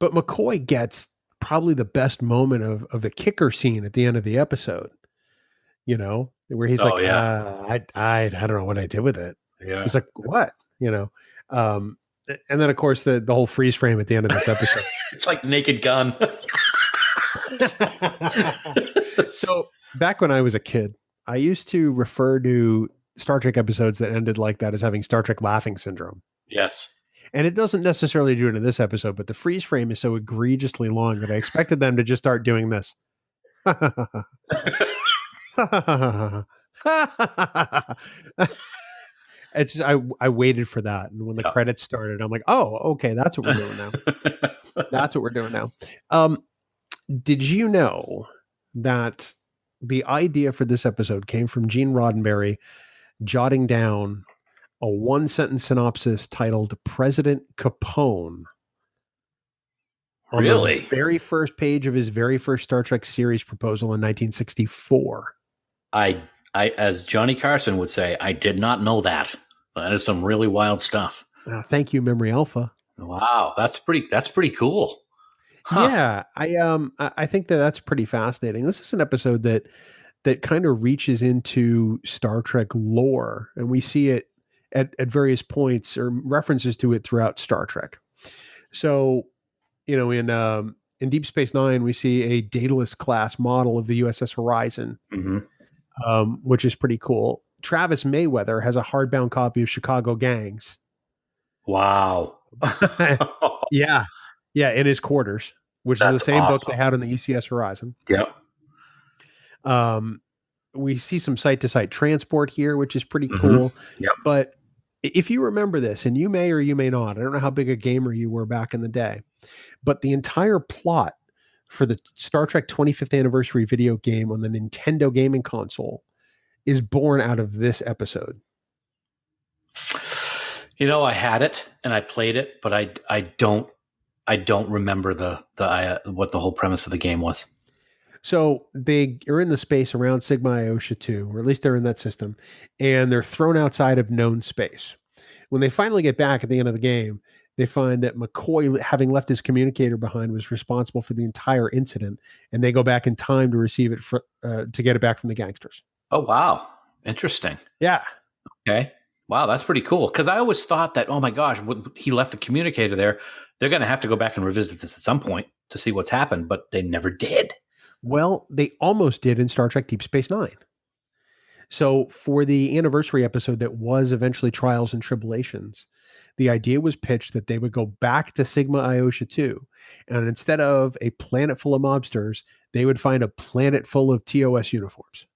But McCoy gets probably the best moment of the kicker scene at the end of the episode. You know, where he's I don't know what I did with it. Yeah. He's like, what? You know, and then of course the whole freeze frame at the end of this episode. It's like Naked Gun. So back when I was a kid, I used to refer to Star Trek episodes that ended like that as having Star Trek laughing syndrome. Yes. And it doesn't necessarily do it in this episode, but the freeze frame is so egregiously long that I expected them to just start doing this. It's just, I waited for that, and when the credits started, I'm like, oh, okay, that's what we're doing now. That's what we're doing now. Did you know that the idea for this episode came from Gene Roddenberry jotting down a one-sentence synopsis titled "President Capone"? On Really? the very first page of his very first Star Trek series proposal in 1964. I, as Johnny Carson would say, I did not know that. That is some really wild stuff. Thank you, Memory Alpha. Wow, that's pretty cool. Huh. Yeah, I think that's pretty fascinating. This is an episode that kind of reaches into Star Trek lore, and we see it at various points or references to it throughout Star Trek. So, you know, in Deep Space Nine, we see a Daedalus class model of the USS Horizon, which is pretty cool. Travis Mayweather has a hardbound copy of Chicago Gangs. Wow. Yeah, in his quarters, which is the same book they had on the UCS Horizon. Yep. We see some site-to-site transport here, which is pretty cool. Yep. But if you remember this, and you may or you may not, I don't know how big a gamer you were back in the day, but the entire plot for the Star Trek 25th anniversary video game on the Nintendo gaming console is born out of this episode. You know, I had it and I played it, but I don't remember what the whole premise of the game was. So they are in the space around Sigma Iotia II, or at least they're in that system, and they're thrown outside of known space. When they finally get back at the end of the game, they find that McCoy, having left his communicator behind, was responsible for the entire incident, and they go back in time to receive it to get it back from the gangsters. Oh, wow. Interesting. Yeah. Okay. Wow, that's pretty cool. Because I always thought that, oh my gosh, he left the communicator there. They're going to have to go back and revisit this at some point to see what's happened, but they never did. Well, they almost did in Star Trek Deep Space Nine. So for the anniversary episode that was eventually Trials and Tribulations, the idea was pitched that they would go back to Sigma Iotia II, and instead of a planet full of mobsters, they would find a planet full of TOS uniforms.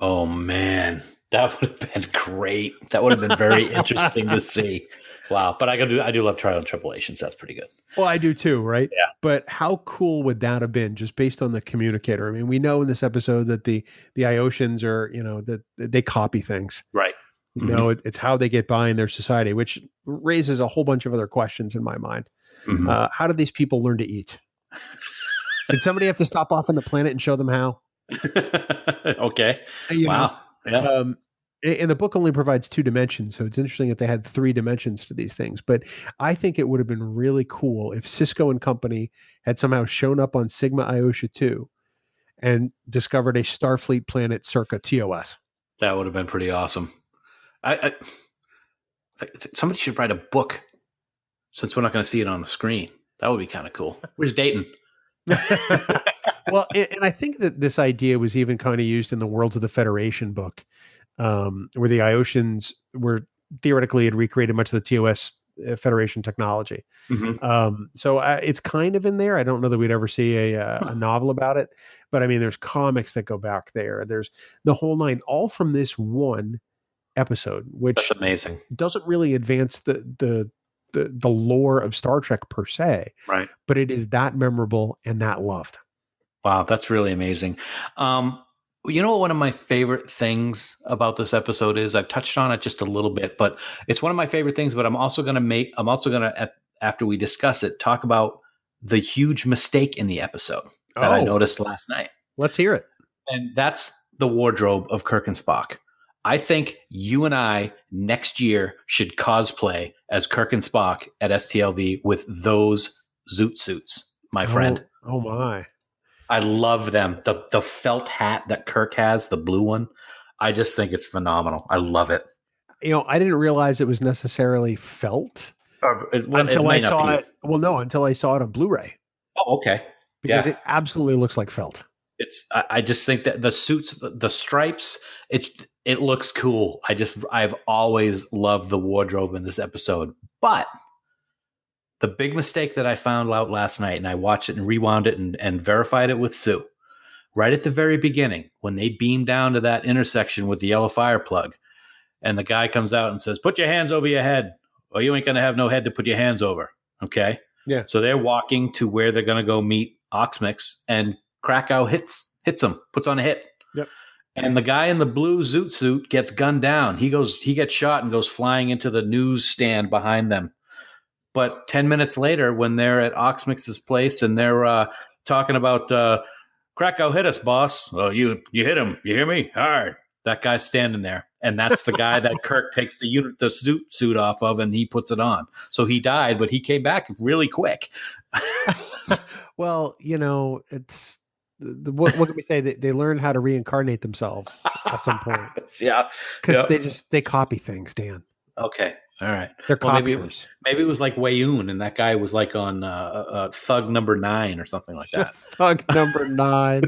Oh, man. That would have been great. That would have been very interesting to see. Wow. But I do love Trial and Tribulations. That's pretty good. Well, I do too, right? Yeah. But how cool would that have been just based on the communicator? I mean, we know in this episode that the Iosians are, you know, that they copy things. Right. You know, it's how they get by in their society, which raises a whole bunch of other questions in my mind. How did these people learn to eat? Did somebody have to stop off on the planet and show them how? Okay. Wow. Yeah. And the book only provides 2 dimensions, so it's interesting that they had 3 dimensions to these things. But I think it would have been really cool if Cisco and company had somehow shown up on Sigma Iotia II and discovered a Starfleet planet circa TOS. That would have been pretty awesome. I somebody should write a book, since we're not going to see it on the screen. That would be kind of cool. Where's Dayton? Well, and I think that this idea was even kind of used in the Worlds of the Federation book, where the Iosians were theoretically had recreated much of the TOS Federation technology. So it's kind of in there. I don't know that we'd ever see a novel about it, but I mean, there's comics that go back there. There's the whole 9, all from this one episode, which that's amazing. Doesn't really advance the lore of Star Trek per se, right? But it is that memorable and that loved. Wow, that's really amazing. You know what one of my favorite things about this episode is? I've touched on it just a little bit, but it's one of my favorite things, but I'm also going to, after we discuss it, talk about the huge mistake in the episode that I noticed last night. Let's hear it. And that's the wardrobe of Kirk and Spock. I think you and I next year should cosplay as Kirk and Spock at STLV with those zoot suits, my friend. Oh my. I love them. The felt hat that Kirk has, the blue one, I just think it's phenomenal. I love it. I didn't realize it was necessarily felt until I saw it. Well, no, until I saw it on Blu-ray. Oh, okay. Because it absolutely looks like felt. I just think that the suits, the stripes, it looks cool. I've always loved the wardrobe in this episode. But the big mistake that I found out last night, and I watched it and rewound it and verified it with Sue, right at the very beginning, when they beam down to that intersection with the yellow fire plug, and the guy comes out and says, "Put your hands over your head, or you ain't going to have no head to put your hands over." Okay? Yeah. So they're walking to where they're going to go meet Oxmix, and Krakow hits him, puts on a hit. Yep. And the guy in the blue zoot suit gets gunned down. He gets shot and goes flying into the newsstand behind them. But 10 minutes later, when they're at Oxmix's place and they're talking about Krakow hit us, boss. Oh, you hit him. You hear me? Hard. That guy's standing there. And that's the guy that Kirk takes the zoot suit off of, and he puts it on. So he died, but he came back really quick. Well, it's what can we say? They learned how to reincarnate themselves at some point. Yeah. Because they copy things, Dan. Okay. All right. They're copiers. Maybe it was like Wayoon, and that guy was like on Thug Number 9 or something like that. Thug Number 9.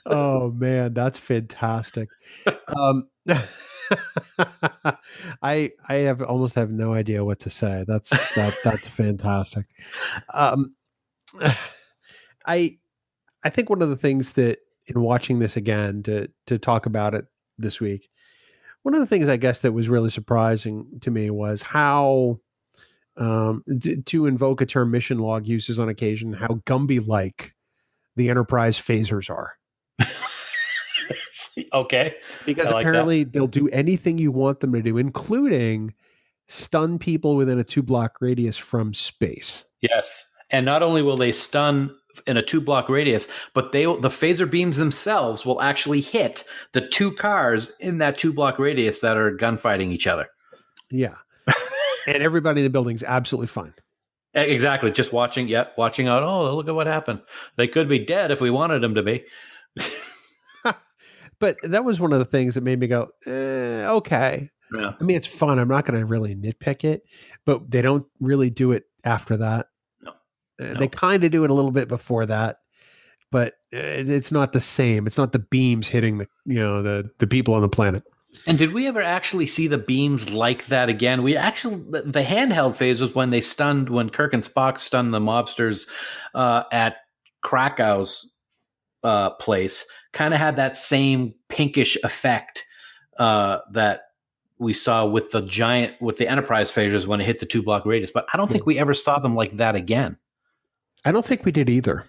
Oh man, that's fantastic. I almost have no idea what to say. That's fantastic. I think one of the things that in watching this again to talk about it this week, one of the things I guess that was really surprising to me was how, to invoke a term mission log uses on occasion, how Gumby-like the Enterprise phasers are. Okay. Because apparently they'll do anything you want them to do, including stun people within a 2-block radius from space. Yes. And not only will they stun in a 2-block radius, but the phaser beams themselves will actually hit the 2 cars in that 2-block radius that are gunfighting each other. Yeah. And everybody in the building's absolutely fine. Exactly. Just watching out. Oh, look at what happened. They could be dead if we wanted them to be. But that was one of the things that made me go, okay. Yeah. I mean, it's fun. I'm not going to really nitpick it, but they don't really do it after that. No. They kind of do it a little bit before that, but it's not the same. It's not the beams hitting the people on the planet. And did we ever actually see the beams like that again? The handheld phasers when Kirk and Spock stunned the mobsters at Krakow's place, kind of had that same pinkish effect that we saw with the Enterprise phasers when it hit the 2-block radius. But I don't think we ever saw them like that again. I don't think we did either.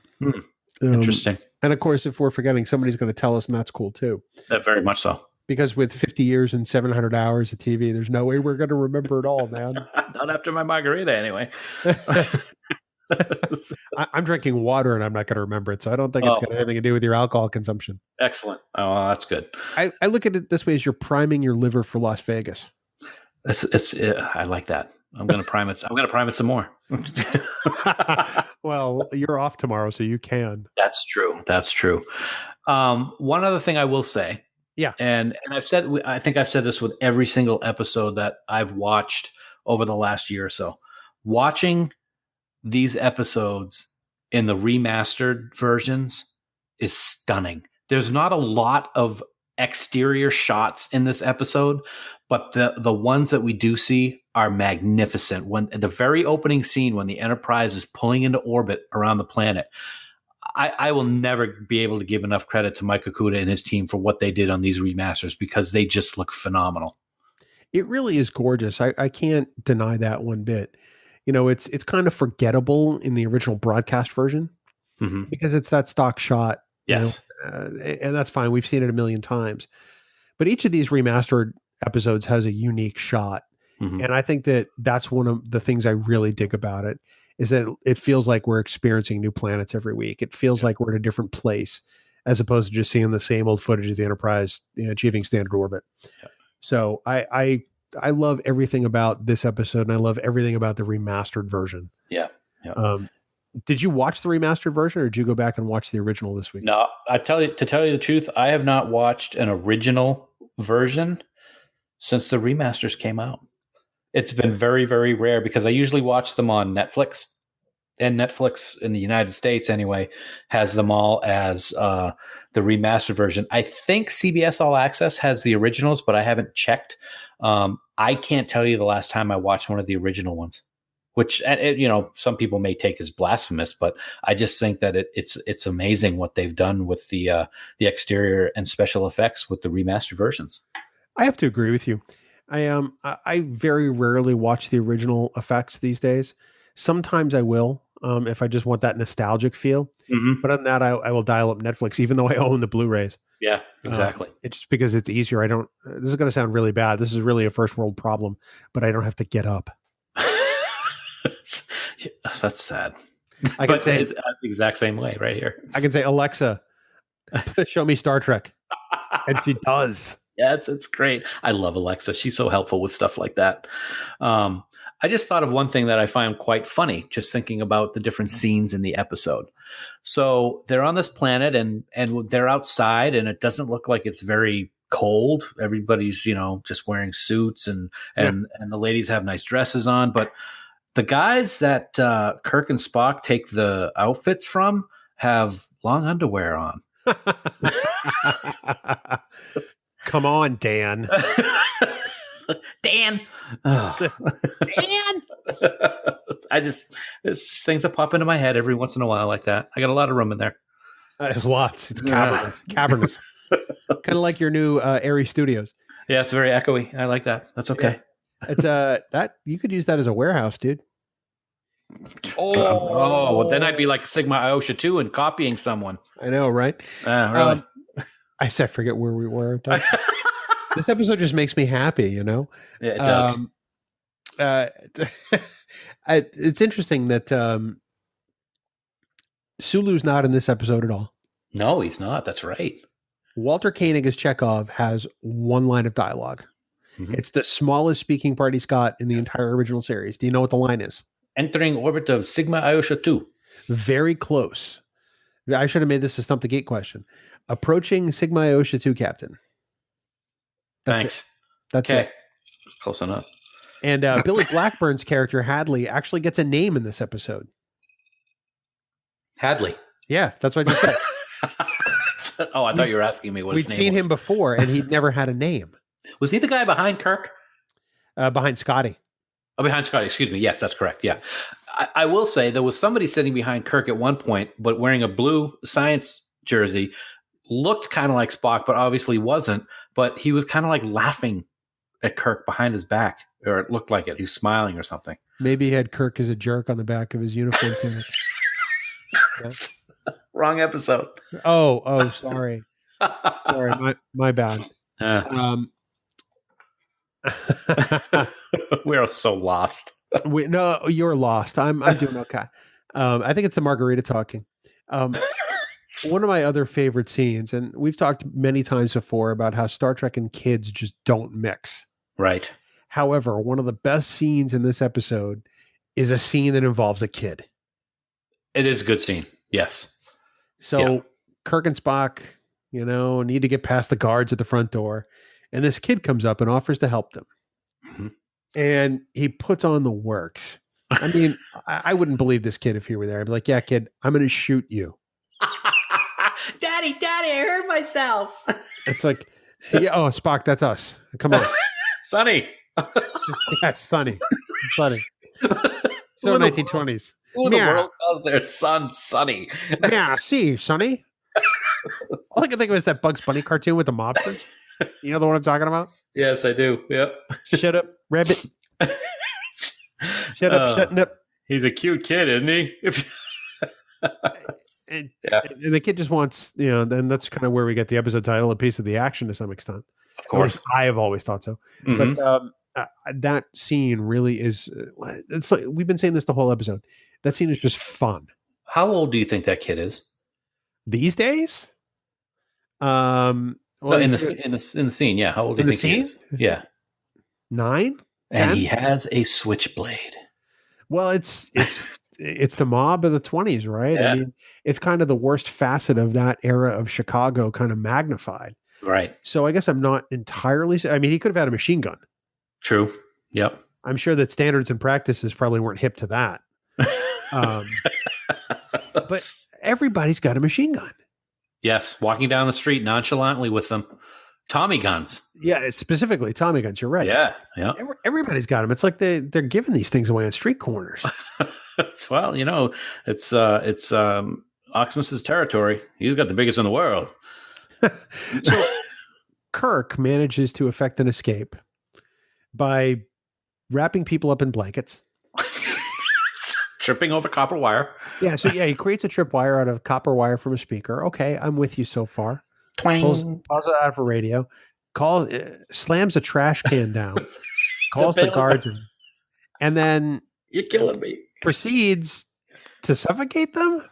Interesting. And of course, if we're forgetting, somebody's going to tell us, and that's cool too. Very much so. Because with 50 years and 700 hours of TV, there's no way we're going to remember it all, man. Not after my margarita, anyway. I'm drinking water and I'm not going to remember it. So I don't think it's got anything to do with your alcohol consumption. Excellent. Oh, that's good. I look at it this way: as you're priming your liver for Las Vegas. I like that. I'm going to prime it. I'm going to prime it some more. Well, you're off tomorrow, so you can. That's true. One other thing I will say. Yeah. And I think I've said this with every single episode that I've watched over the last year or so. Watching these episodes in the remastered versions is stunning. There's not a lot of exterior shots in this episode, but the ones that we do see are magnificent. When the very opening scene, when the Enterprise is pulling into orbit around the planet, I will never be able to give enough credit to Mike Okuda and his team for what they did on these remasters, because they just look phenomenal. It really is gorgeous. I can't deny that one bit. It's kind of forgettable in the original broadcast version. because it's that stock shot. Yes. And that's fine. We've seen it a million times. But each of these remastered episodes has a unique shot. And I think that that's one of the things I really dig about it, is that it feels like we're experiencing new planets every week. It feels like we're in a different place, as opposed to just seeing the same old footage of the Enterprise achieving standard orbit. Yeah. So I love everything about this episode, and I love everything about the remastered version. Yeah. Yeah. Did you watch the remastered version, or did you go back and watch the original this week? No, to tell you the truth, I have not watched an original version since the remasters came out. It's been very, very rare because I usually watch them on Netflix, and Netflix in the United States anyway has them all as the remastered version. I think CBS All Access has the originals, but I haven't checked. I can't tell you the last time I watched one of the original ones, which, some people may take as blasphemous, but I just think that it's amazing what they've done with the exterior and special effects with the remastered versions. I have to agree with you. I very rarely watch the original effects these days. Sometimes I will, if I just want that nostalgic feel. But other than that, I will dial up Netflix, even though I own the Blu-rays. Yeah, exactly. It's just because it's easier. This is going to sound really bad. This is really a first world problem, but I don't have to get up. That's sad. I can say it's the exact same way right here. I can say, Alexa, show me Star Trek. And she does. Yeah, it's great. I love Alexa. She's so helpful with stuff like that. I just thought of one thing that I find quite funny, just thinking about the different scenes in the episode. So they're on this planet and they're outside, and it doesn't look like it's very cold. Everybody's, just wearing suits and the ladies have nice dresses on. But the guys that Kirk and Spock take the outfits from have long underwear on. Come on, Dan. Dan. Oh. Dan. It's things that pop into my head every once in a while like that. I got a lot of room in there. There's lots. It's cavernous. Kind of like your new Airy Studios. Yeah, it's very echoey. I like that. That's okay. Yeah. It's that you could use that as a warehouse, dude. Oh, well, then I'd be like Sigma Iotia II and copying someone. I know, right? Really? I forget where we were. This episode just makes me happy, Yeah, it does. It's interesting that Sulu's not in this episode at all. No, he's not. That's right. Walter Koenig as Chekhov has one line of dialogue. It's the smallest speaking part he's got in the entire original series. Do you know what the line is? Entering orbit of Sigma Iotia II. Very close. I should have made this a Stump the Gate question. Approaching Sigma Iotia II, Captain. Thanks. That's it. Close enough. And Billy Blackburn's character, Hadley, actually gets a name in this episode. Hadley. Yeah, that's what I just said. Oh, I thought you were asking me what his name was. We'd seen him before, and he'd never had a name. Was he the guy behind Kirk? Behind Scotty. Oh, behind Scotty. Excuse me. Yes, that's correct. Yeah. I will say there was somebody sitting behind Kirk at one point, but wearing a blue science jersey, looked kind of like Spock, but obviously wasn't. But he was kind of like laughing at Kirk behind his back, or it looked like it. He was smiling or something. Maybe he had Kirk as a jerk on the back of his uniform. Yeah. Wrong episode. Oh, sorry. Sorry, my bad. We're so lost. No, you're lost. I'm doing okay. I think it's the margarita talking. One of my other favorite scenes, and we've talked many times before about how Star Trek and kids just don't mix. Right. However, one of the best scenes in this episode is a scene that involves a kid. It is a good scene. Yes. So Kirk and Spock, need to get past the guards at the front door. And this kid comes up and offers to help them. And he puts on the works. I mean, I wouldn't believe this kid if he were there. I'd be like, yeah, kid, I'm going to shoot you. Daddy, I hurt myself. It's like, oh, Spock, that's us. Come on. Sonny. Yeah, Sonny. Sonny. So 1920s. Who in the world calls their son Sonny? Yeah, see, Sonny. All I can think of is that Bugs Bunny cartoon with the mobsters. You know the one I'm talking about? Yes, I do. Yep. Shut up, rabbit. Shut up, shutting up. He's a cute kid, isn't he? And the kid just wants, then that's kind of where we get the episode title, a piece of the action to some extent. Of course. I have always thought so. Mhm. But that scene really is, it's like, we've been saying this the whole episode. That scene is just fun. How old do you think that kid is? These days? Well, in the scene, yeah. How old do you think he is? Yeah. 9? And 10? he has a switchblade. Well, it's the mob of the 20s, right? Yeah. I mean, it's kind of the worst facet of that era of Chicago kind of magnified. Right. So I guess I'm not entirely, I mean, he could have had a machine gun. True. Yep. I'm sure that standards and practices probably weren't hip to that. But everybody's got a machine gun. Yes. Walking down the street nonchalantly with them. Tommy guns. Yeah, it's specifically Tommy guns. You're right. Yeah. Yeah. Everybody's got them. It's like they're giving these things away on street corners. Well, it's Oxmus's territory. He's got the biggest in the world. So Kirk manages to effect an escape by wrapping people up in blankets. Tripping over copper wire. Yeah, so he creates a tripwire out of copper wire from a speaker. Okay, I'm with you so far. Twang. Pulls it out of a radio. Slams a trash can down. Calls the guards in, and then you're killing me. Proceeds to suffocate them.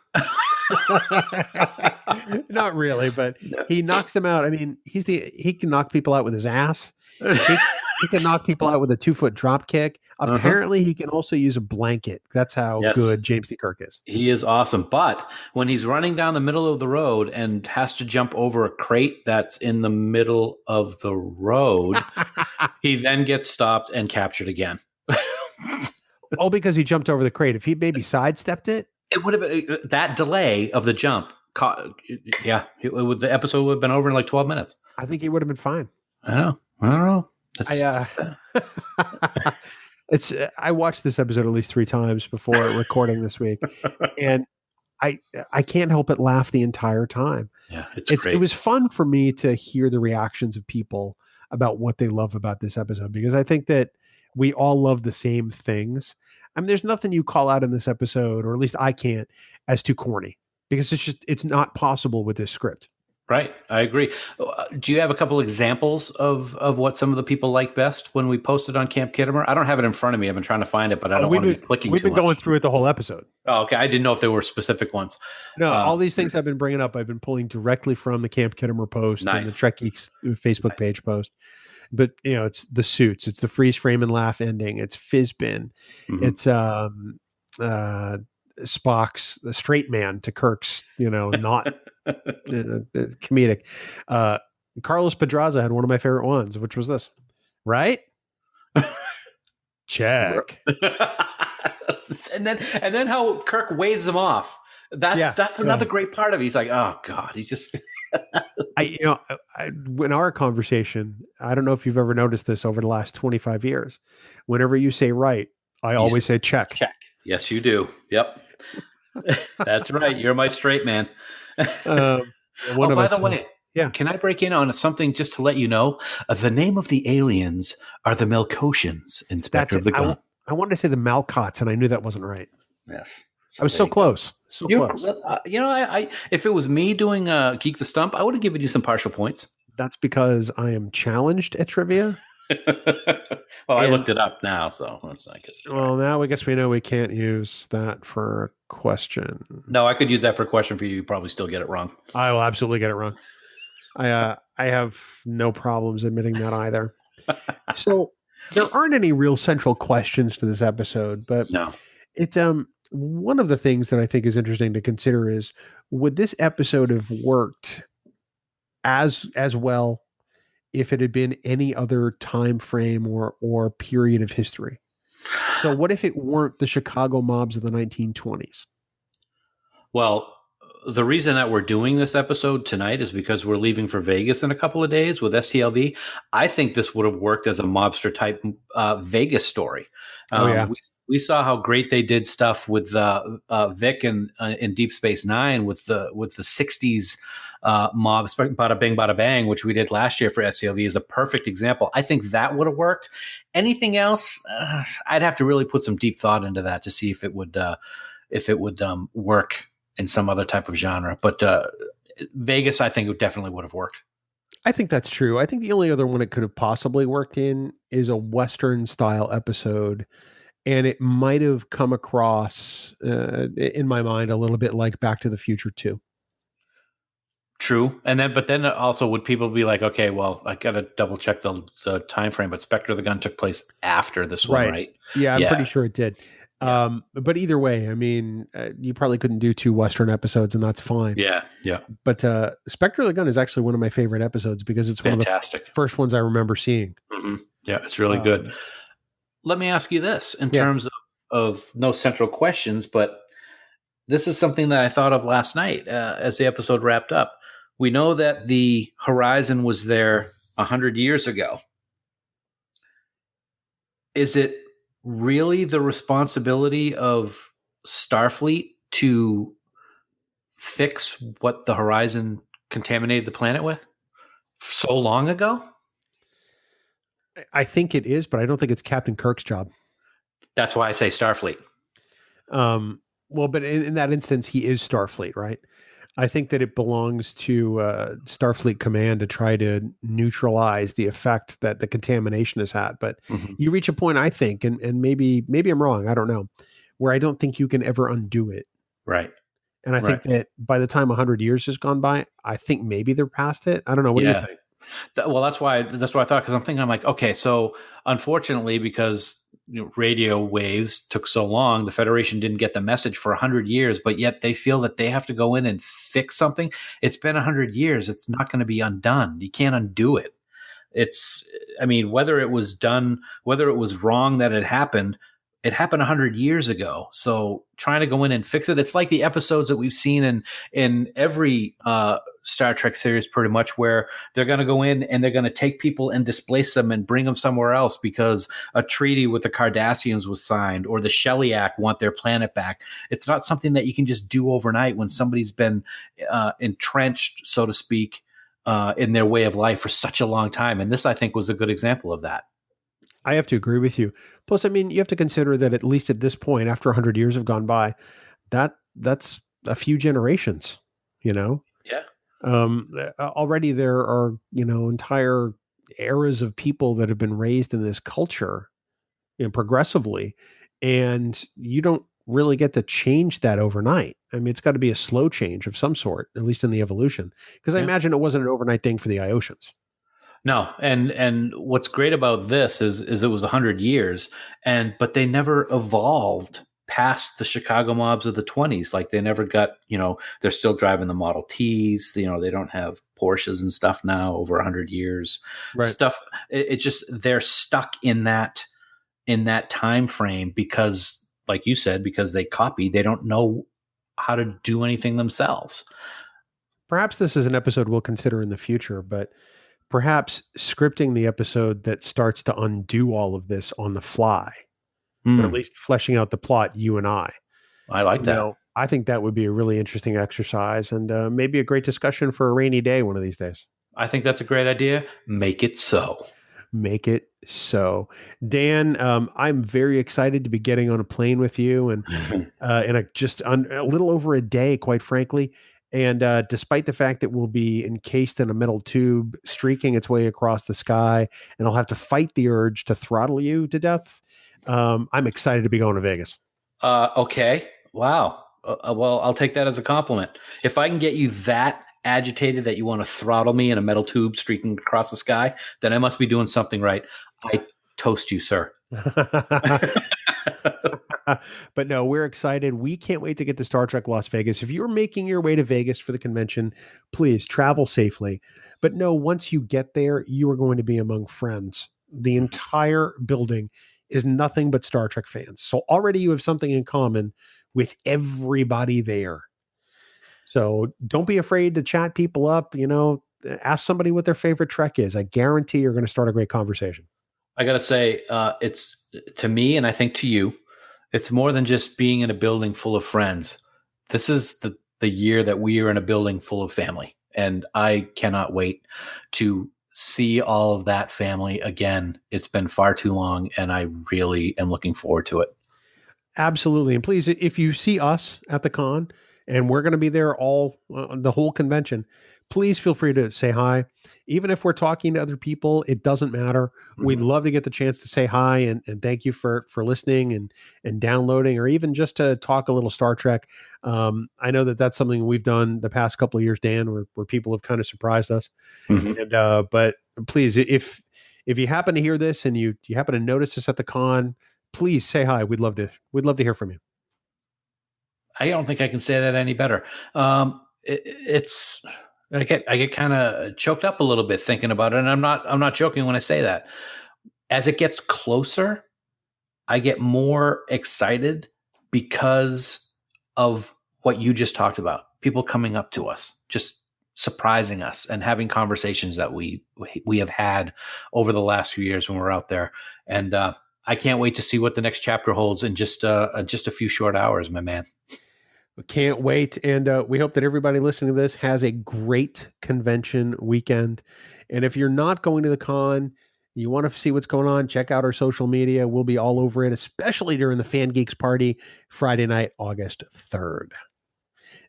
Not really, but he knocks them out. I mean, he can knock people out with his ass. He can knock people out with a 2-foot drop kick. Apparently, he can also use a blanket. That's how good James T. Kirk is. He is awesome. But when he's running down the middle of the road and has to jump over a crate that's in the middle of the road, he then gets stopped and captured again. All because he jumped over the crate. If he maybe sidestepped it, it would have been that delay of the jump. The episode would have been over in like 12 minutes. I think he would have been fine. I don't know. I watched this episode at least 3 times before recording this week, and I can't help but laugh the entire time. Yeah, it's great. It was fun for me to hear the reactions of people about what they love about this episode, because I think that we all love the same things. I mean, there's nothing you call out in this episode, or at least I can't, as too corny, because it's not possible with this script. Right. I agree. Do you have a couple examples of what some of the people like best when we posted on Camp Kittimer? I don't have it in front of me. I've been trying to find it, but I don't want to be clicking too much. We've been going through it the whole episode. Oh, okay. I didn't know if there were specific ones. No, all these things I've been bringing up, I've been pulling directly from the Camp Kittimer post and the Trek Geeks Facebook page post. But, it's the suits. It's the freeze frame and laugh ending. It's Fizbin. Mm-hmm. It's Spock's the straight man to Kirk's, not comedic. Carlos Pedraza had one of my favorite ones, which was this, right? Check. and then how Kirk waves him off. That's another great part of it. He's like, oh God, he just. In our conversation, I don't know if you've ever noticed this over the last 25 years. Whenever you say right, I always say check. Check. Yes, you do. Yep. That's right. You're my straight man. By the way, can I break in on something just to let you know? The name of the aliens are the Melkotians, Inspector of the Gun. I wanted to say the Malcots, and I knew that wasn't right. Yes. I was so close. So close. I if it was me doing Geek the Stump, I would have given you some partial points. That's because I am challenged at trivia. I looked it up now, so I guess. Now I guess we know we can't use that for a question. No, I could use that for a question for you. You probably still get it wrong. I will absolutely get it wrong. I have no problems admitting that either. So there aren't any real central questions to this episode, but no. It's one of the things that I think is interesting to consider is, would this episode have worked as well if it had been any other time frame or period of history? So what if it weren't the Chicago mobs of the 1920s? Well, the reason that we're doing this episode tonight is because we're leaving for Vegas in a couple of days with STLV. I think this would have worked as a mobster type Vegas story. We saw how great they did stuff with Vic and in Deep Space Nine with the 60s mobs, Bada Bing Bada Bang, which we did last year for STLV, is a perfect example. I think that would have worked. Anything else, I'd have to really put some deep thought into that to see if it would work in some other type of genre. But Vegas, I think, definitely would have worked. I think that's true. I think the only other one it could have possibly worked in is a Western style episode. And it might have come across in my mind a little bit like Back to the Future 2. True. But then also would people be like, okay, well, I got to double check the time frame, but Spectre of the Gun took place after this one, right? Yeah, I'm pretty sure it did. Yeah. But either way, I mean, you probably couldn't do 2 Western episodes, and that's fine. Yeah. But Spectre of the Gun is actually one of my favorite episodes because it's fantastic. One of the first ones I remember seeing. Mm-hmm. Yeah, it's really good. Let me ask you this in terms of no central questions, but this is something that I thought of last night as the episode wrapped up. We know that the Horizon was there 100 years ago. Is it really the responsibility of Starfleet to fix what the Horizon contaminated the planet with so long ago? I think it is, but I don't think it's Captain Kirk's job. That's why I say Starfleet. Well, but in that instance, he is Starfleet, right? I think that it belongs to Starfleet Command to try to neutralize the effect that the contamination has had. But you reach a point, I think, and maybe I'm wrong, I don't know, where I don't think you can ever undo it. Right. And I think that by the time 100 years has gone by, I think maybe they're past it. I don't know. What do you think? Well, that's why I thought, because I'm like, okay, so unfortunately, because radio waves took so long, the Federation didn't get the message for 100 years, but yet they feel that they have to go in and fix something. It's been 100 years. It's not going to be undone. You can't undo it. Whether it was done, whether it was wrong that it happened 100 years ago. So trying to go in and fix it, it's like the episodes that we've seen in every Star Trek series pretty much, where they're going to go in and they're going to take people and displace them and bring them somewhere else because a treaty with the Cardassians was signed, or the Shellyak want their planet back. It's not something that you can just do overnight when somebody's been entrenched, so to speak, in their way of life for such a long time. And this, I think, was a good example of that. I have to agree with you. Plus, I mean, you have to consider that at least at this point, after 100 years have gone by, that's a few generations, Yeah. Already there are, entire eras of people that have been raised in this culture, progressively, and you don't really get to change that overnight. I mean, it's got to be a slow change of some sort, at least in the evolution, because I imagine it wasn't an overnight thing for the Iotans. No, and what's great about this is it was 100 years, but they never evolved past the Chicago mobs of the 20s. Like, they never got, they're still driving the Model Ts. They don't have Porsches and stuff now over 100 years. Right. Stuff. It just, they're stuck in that time frame because, like you said, because they copy. They don't know how to do anything themselves. Perhaps this is an episode we'll consider in the future, but perhaps scripting the episode that starts to undo all of this on the fly, or at least fleshing out the plot, you and I. I like that. I think that would be a really interesting exercise, and maybe a great discussion for a rainy day one of these days. I think that's a great idea. Make it so. Make it so. Dan, I'm very excited to be getting on a plane with you, and in a little over a day, quite frankly. And despite the fact that we'll be encased in a metal tube streaking its way across the sky, and I'll have to fight the urge to throttle you to death, I'm excited to be going to Vegas. Okay. Wow. Well, I'll take that as a compliment. If I can get you that agitated that you want to throttle me in a metal tube streaking across the sky, then I must be doing something right. I toast you, sir. But no, we're excited. We can't wait to get to Star Trek Las Vegas. If you're making your way to Vegas for the convention, please travel safely. But no, once you get there, you are going to be among friends. The entire building is nothing but Star Trek fans. So already you have something in common with everybody there. So don't be afraid to chat people up, ask somebody what their favorite Trek is. I guarantee you're going to start a great conversation. I got to say, it's, to me, and I think to you, it's more than just being in a building full of friends. This is the year that we are in a building full of family. And I cannot wait to see all of that family again. It's been far too long, and I really am looking forward to it. Absolutely. And please, if you see us at the con, and we're going to be there all the whole convention. Please feel free to say hi. Even if we're talking to other people, it doesn't matter. We'd love to get the chance to say hi and thank you for listening and downloading, or even just to talk a little Star Trek. I know that that's something we've done the past couple of years, Dan, where people have kind of surprised us. But please, if you happen to hear this and you happen to notice us at the con, please say hi. We'd love to hear from you. I don't think I can say that any better. I get kind of choked up a little bit thinking about it, and I'm not joking when I say that. As it gets closer, I get more excited because of what you just talked about. People coming up to us, just surprising us, and having conversations that we have had over the last few years when we're out there. And I can't wait to see what the next chapter holds in just a few short hours, my man. Can't wait. And we hope that everybody listening to this has a great convention weekend. And if you're not going to the con, you want to see what's going on, check out our social media. We'll be all over it, especially during the FanGeeks Party Friday night, August 3rd.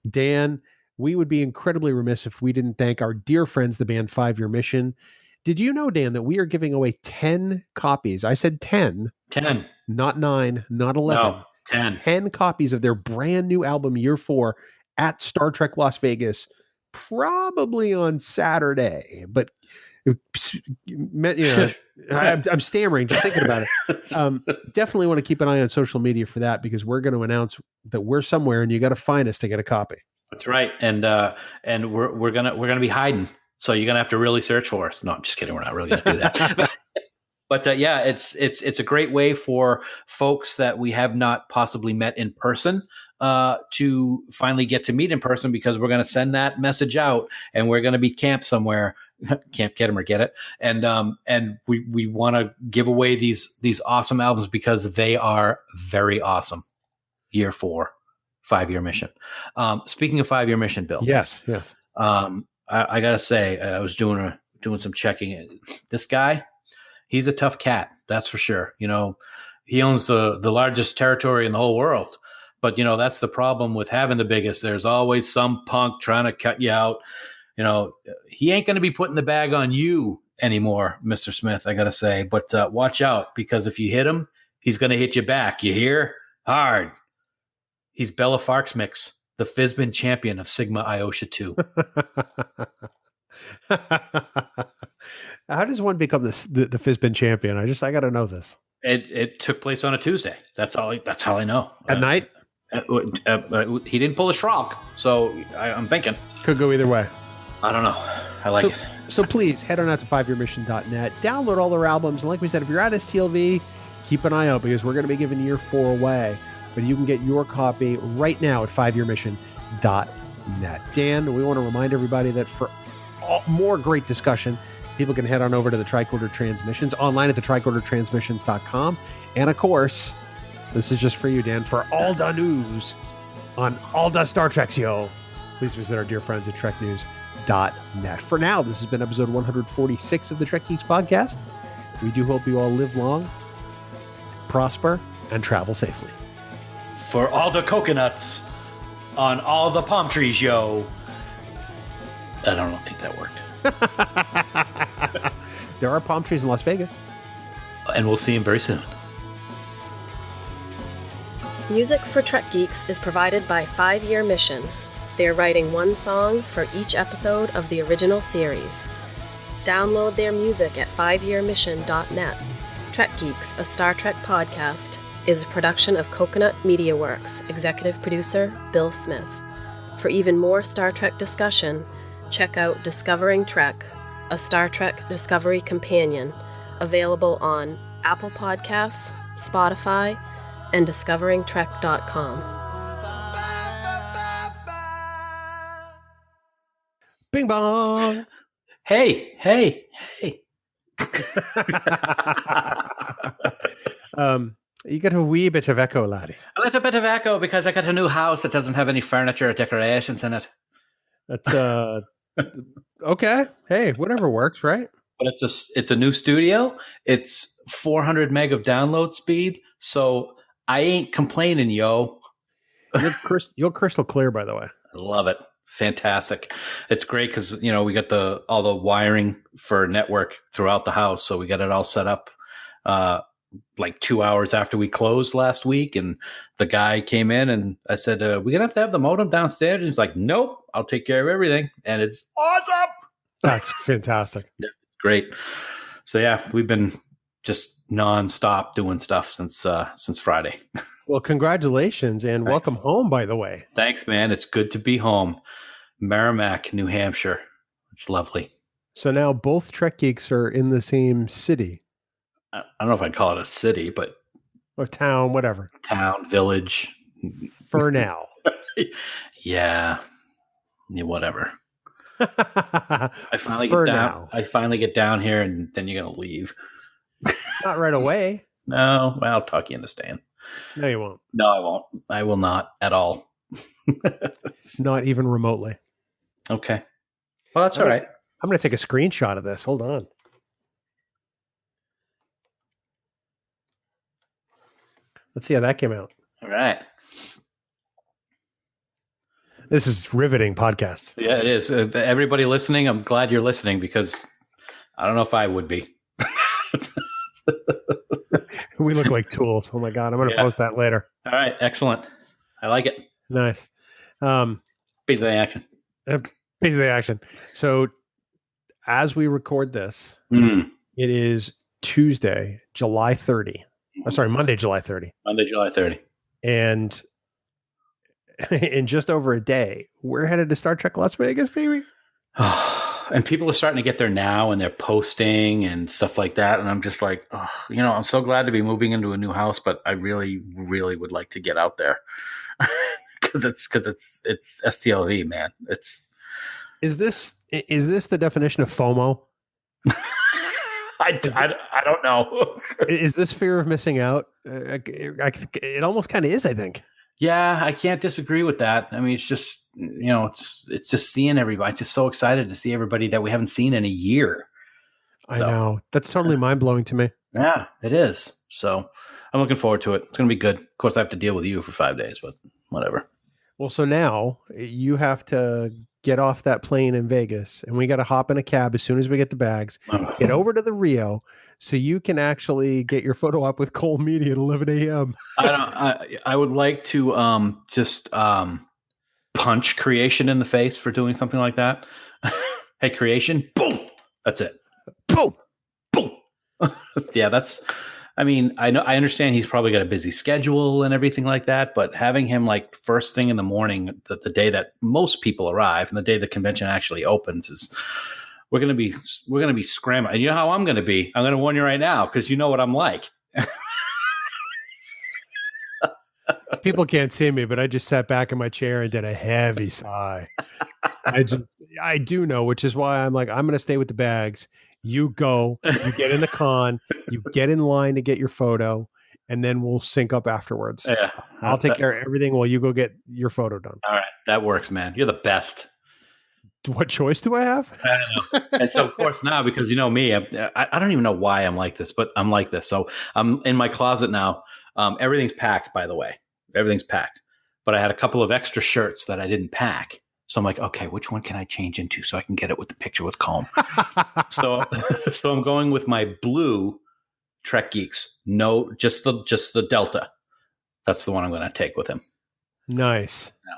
Dan, we would be incredibly remiss if we didn't thank our dear friends, the band 5 Year Mission. Did you know, Dan, that we are giving away 10 copies? I said 10. 10. Not 9, not 11. No. 10 copies of their brand new album, Year 4, at Star Trek Las Vegas, probably on Saturday. But, I'm stammering just thinking about it. Definitely want to keep an eye on social media for that, because we're going to announce that we're somewhere and you got to find us to get a copy. That's right. And we're gonna be hiding. So you're gonna have to really search for us. No, I'm just kidding. We're not really gonna do that. But yeah, it's a great way for folks that we have not possibly met in person to finally get to meet in person, because we're going to send that message out, and we're going to be camped somewhere. Camp Get 'em or Get It, and we want to give away these awesome albums because they are very awesome. Year 4, 5 Year Mission. Speaking of 5 Year Mission, Bill. Yes. I gotta say, I was doing some checking. This guy, he's a tough cat, that's for sure. You know, he owns the largest territory in the whole world. But, you know, that's the problem with having the biggest. There's always some punk trying to cut you out. You know, he ain't going to be putting the bag on you anymore, Mr. Smith, I got to say. But watch out, because if you hit him, he's going to hit you back. You hear? Hard. He's Bella Farksmix, the Fizbin champion of Sigma Iotia II. How does one become the Fizbin champion? I got to know this. It took place on a Tuesday. That's all I know. At night? He didn't pull a Schronk, so I'm thinking. Could go either way. I don't know. I like it. So please head on out to 5yearmission.net. Download all their albums. And like we said, if you're at STLV, keep an eye out, because we're going to be giving Year 4 away. But you can get your copy right now at 5yearmission.net. Dan, we want to remind everybody that for more great discussion, people can head on over to the Tricorder Transmissions online at the tricordertransmissions.com. And of course, this is just for you, Dan, for all the news on all the Star Treks, yo. Please visit our dear friends at treknews.net. For now, this has been episode 146 of the Trek Geeks podcast. We do hope you all live long, prosper, and travel safely. For all the coconuts on all the palm trees, yo. I don't think that worked. There are palm trees in Las Vegas. And we'll see him very soon. Music for Trek Geeks is provided by 5 Year Mission. They are writing one song for each episode of the original series. Download their music at 5yearmission.net. Trek Geeks, a Star Trek podcast, is a production of Coconut Media Works, executive producer Bill Smith. For even more Star Trek discussion, check out Discovering Trek, a Star Trek Discovery companion, available on Apple Podcasts, Spotify, and discoveringtrek.com. Bing bong! Hey! You got a wee bit of echo, laddie. A little bit of echo because I got a new house that doesn't have any furniture or decorations in it. That's okay. Hey, whatever works, right? But it's a new studio. It's 400 meg of download speed, so I ain't complaining, yo. You're crystal clear, by the way. I love it. Fantastic. It's great because, we got all the wiring for network throughout the house. So we got it all set up like 2 hours after we closed last week. And the guy came in and I said, we're going to have the modem downstairs. And he's like, nope, I'll take care of everything. And it's awesome. That's fantastic. Yeah, great. So yeah, we've been just nonstop doing stuff since Friday. Well, congratulations and Thanks. Welcome home, by the way. Thanks, man. It's good to be home. Merrimack, New Hampshire. It's lovely. So now both Trek Geeks are in the same city. I don't know if I'd call it a city, but Or town, whatever. town, village. For now. Yeah, whatever. I finally For get down. now. I finally get down here, and then you're gonna leave. Not right away. No, well, I'll talk you into staying. No, you won't. No, I won't. I will not at all. Not even remotely. Okay. Well, that's all right. I'm going to take a screenshot of this. Hold on. Let's see how that came out. All right. This is riveting podcast. Yeah, it is. Everybody listening, I'm glad you're listening because I don't know if I would be. We look like tools. Oh my God. I'm going to post that later. All right. Excellent. I like it. Nice. Piece of the action. Piece of the action. So as we record this, Mm. it is Tuesday, July 30. Oh, sorry, Monday, July 30. Monday, July 30. And in just over a day, we're headed to Star Trek Las Vegas, baby. And people are starting to get there now and they're posting and stuff like that. And I'm just like, I'm so glad to be moving into a new house, but I really, really would like to get out there because it's STLV, man. Is this the definition of FOMO? I don't know. Is this fear of missing out? It almost kind of is, I think. Yeah, I can't disagree with that. I mean, it's just, it's just seeing everybody. I'm just so excited to see everybody that we haven't seen in a year. I know. That's totally mind-blowing to me. Yeah, it is. So I'm looking forward to it. It's going to be good. Of course, I have to deal with you for 5 days, but whatever. Well, so now you have to get off that plane in Vegas, and we got to hop in a cab as soon as we get the bags, get over to the Rio, so you can actually get your photo up with Cole Media at 11 a.m. I would like to just punch Creation in the face for doing something like that. Hey, Creation, boom! That's it. Boom! Boom! Yeah, I understand he's probably got a busy schedule and everything like that, but having him like first thing in the morning, the day that most people arrive and the day the convention actually opens we're going to be scrambling. And you know how I'm going to be. I'm going to warn you right now because you know what I'm like. People can't see me, but I just sat back in my chair and did a heavy sigh. I do know, which is why I'm like, I'm going to stay with the bags. You go, you get in the con, you get in line to get your photo, and then we'll sync up afterwards. Yeah, I'll take care of everything while you go get your photo done. All right. That works, man. You're the best. What choice do I have? I don't know. And so, of course, now, because you know me, I don't even know why I'm like this, but I'm like this. So I'm in my closet now. Everything's packed, by the way. Everything's packed. But I had a couple of extra shirts that I didn't pack. So I'm like, okay, which one can I change into so I can get it with the picture with comb? so I'm going with my blue Trek Geeks. No, just the Delta. That's the one I'm going to take with him. Nice. Yeah.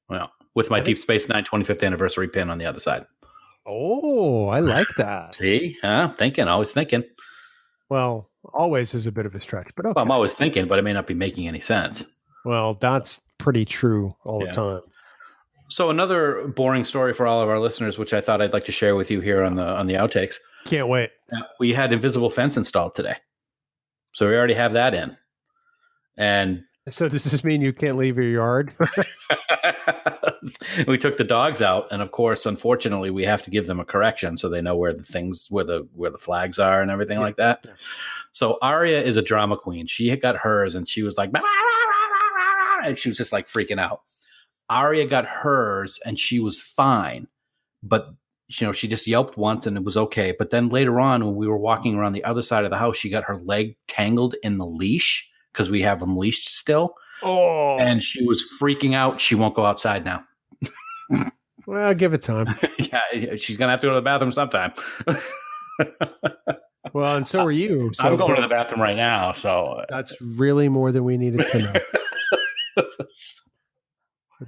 Well, with my Deep Space Nine 25th anniversary pin on the other side. Oh, I like that. See? Always thinking. Well, always is a bit of a stretch, but okay. Well, I'm always thinking, but it may not be making any sense. Well, that's pretty true all the time. So another boring story for all of our listeners, which I thought I'd like to share with you here on the outtakes. Can't wait. We had invisible fence installed today. So we already have that in. And so does this mean you can't leave your yard? We took the dogs out, and of course, unfortunately, we have to give them a correction so they know where the flags are and everything like that. Yeah. So Aria is a drama queen. She got hers, and she was like, and she was just like freaking out. Aria got hers, and she was fine, but she just yelped once, and it was okay. But then later on, when we were walking around the other side of the house, she got her leg tangled in the leash because we have them leashed still. Oh, and she was freaking out. She won't go outside now. well, give it time. Yeah, she's gonna have to go to the bathroom sometime. Well, and so are you. So I'm going to the bathroom right now, so that's really more than we needed to know.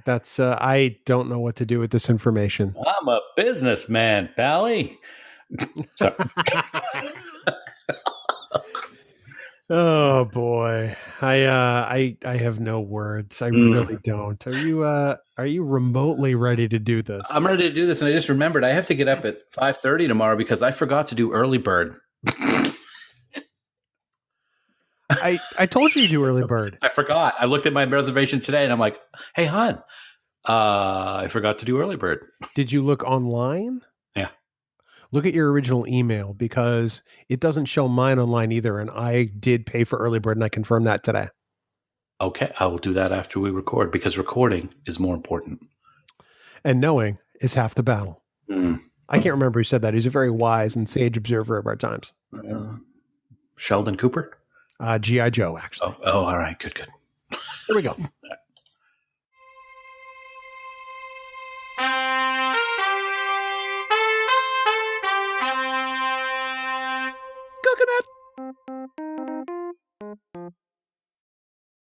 That's I don't know what to do with this information. I'm a businessman, Pally. So, oh boy, I have no words. I really don't. Are you remotely ready to do this? I'm ready to do this, and I just remembered I have to get up at 5:30 tomorrow because I forgot to do early bird. I told you to do early bird. I forgot. I looked at my reservation today, and I'm like, "Hey, hon, I forgot to do early bird." Did you look online? Yeah. Look at your original email because it doesn't show mine online either, and I did pay for early bird, and I confirmed that today. Okay, I will do that after we record because recording is more important. And knowing is half the battle. I can't remember who said that. He's a very wise and sage observer of our times. Sheldon Cooper? G.I. Joe, actually. Oh, all right. Good. Here we go.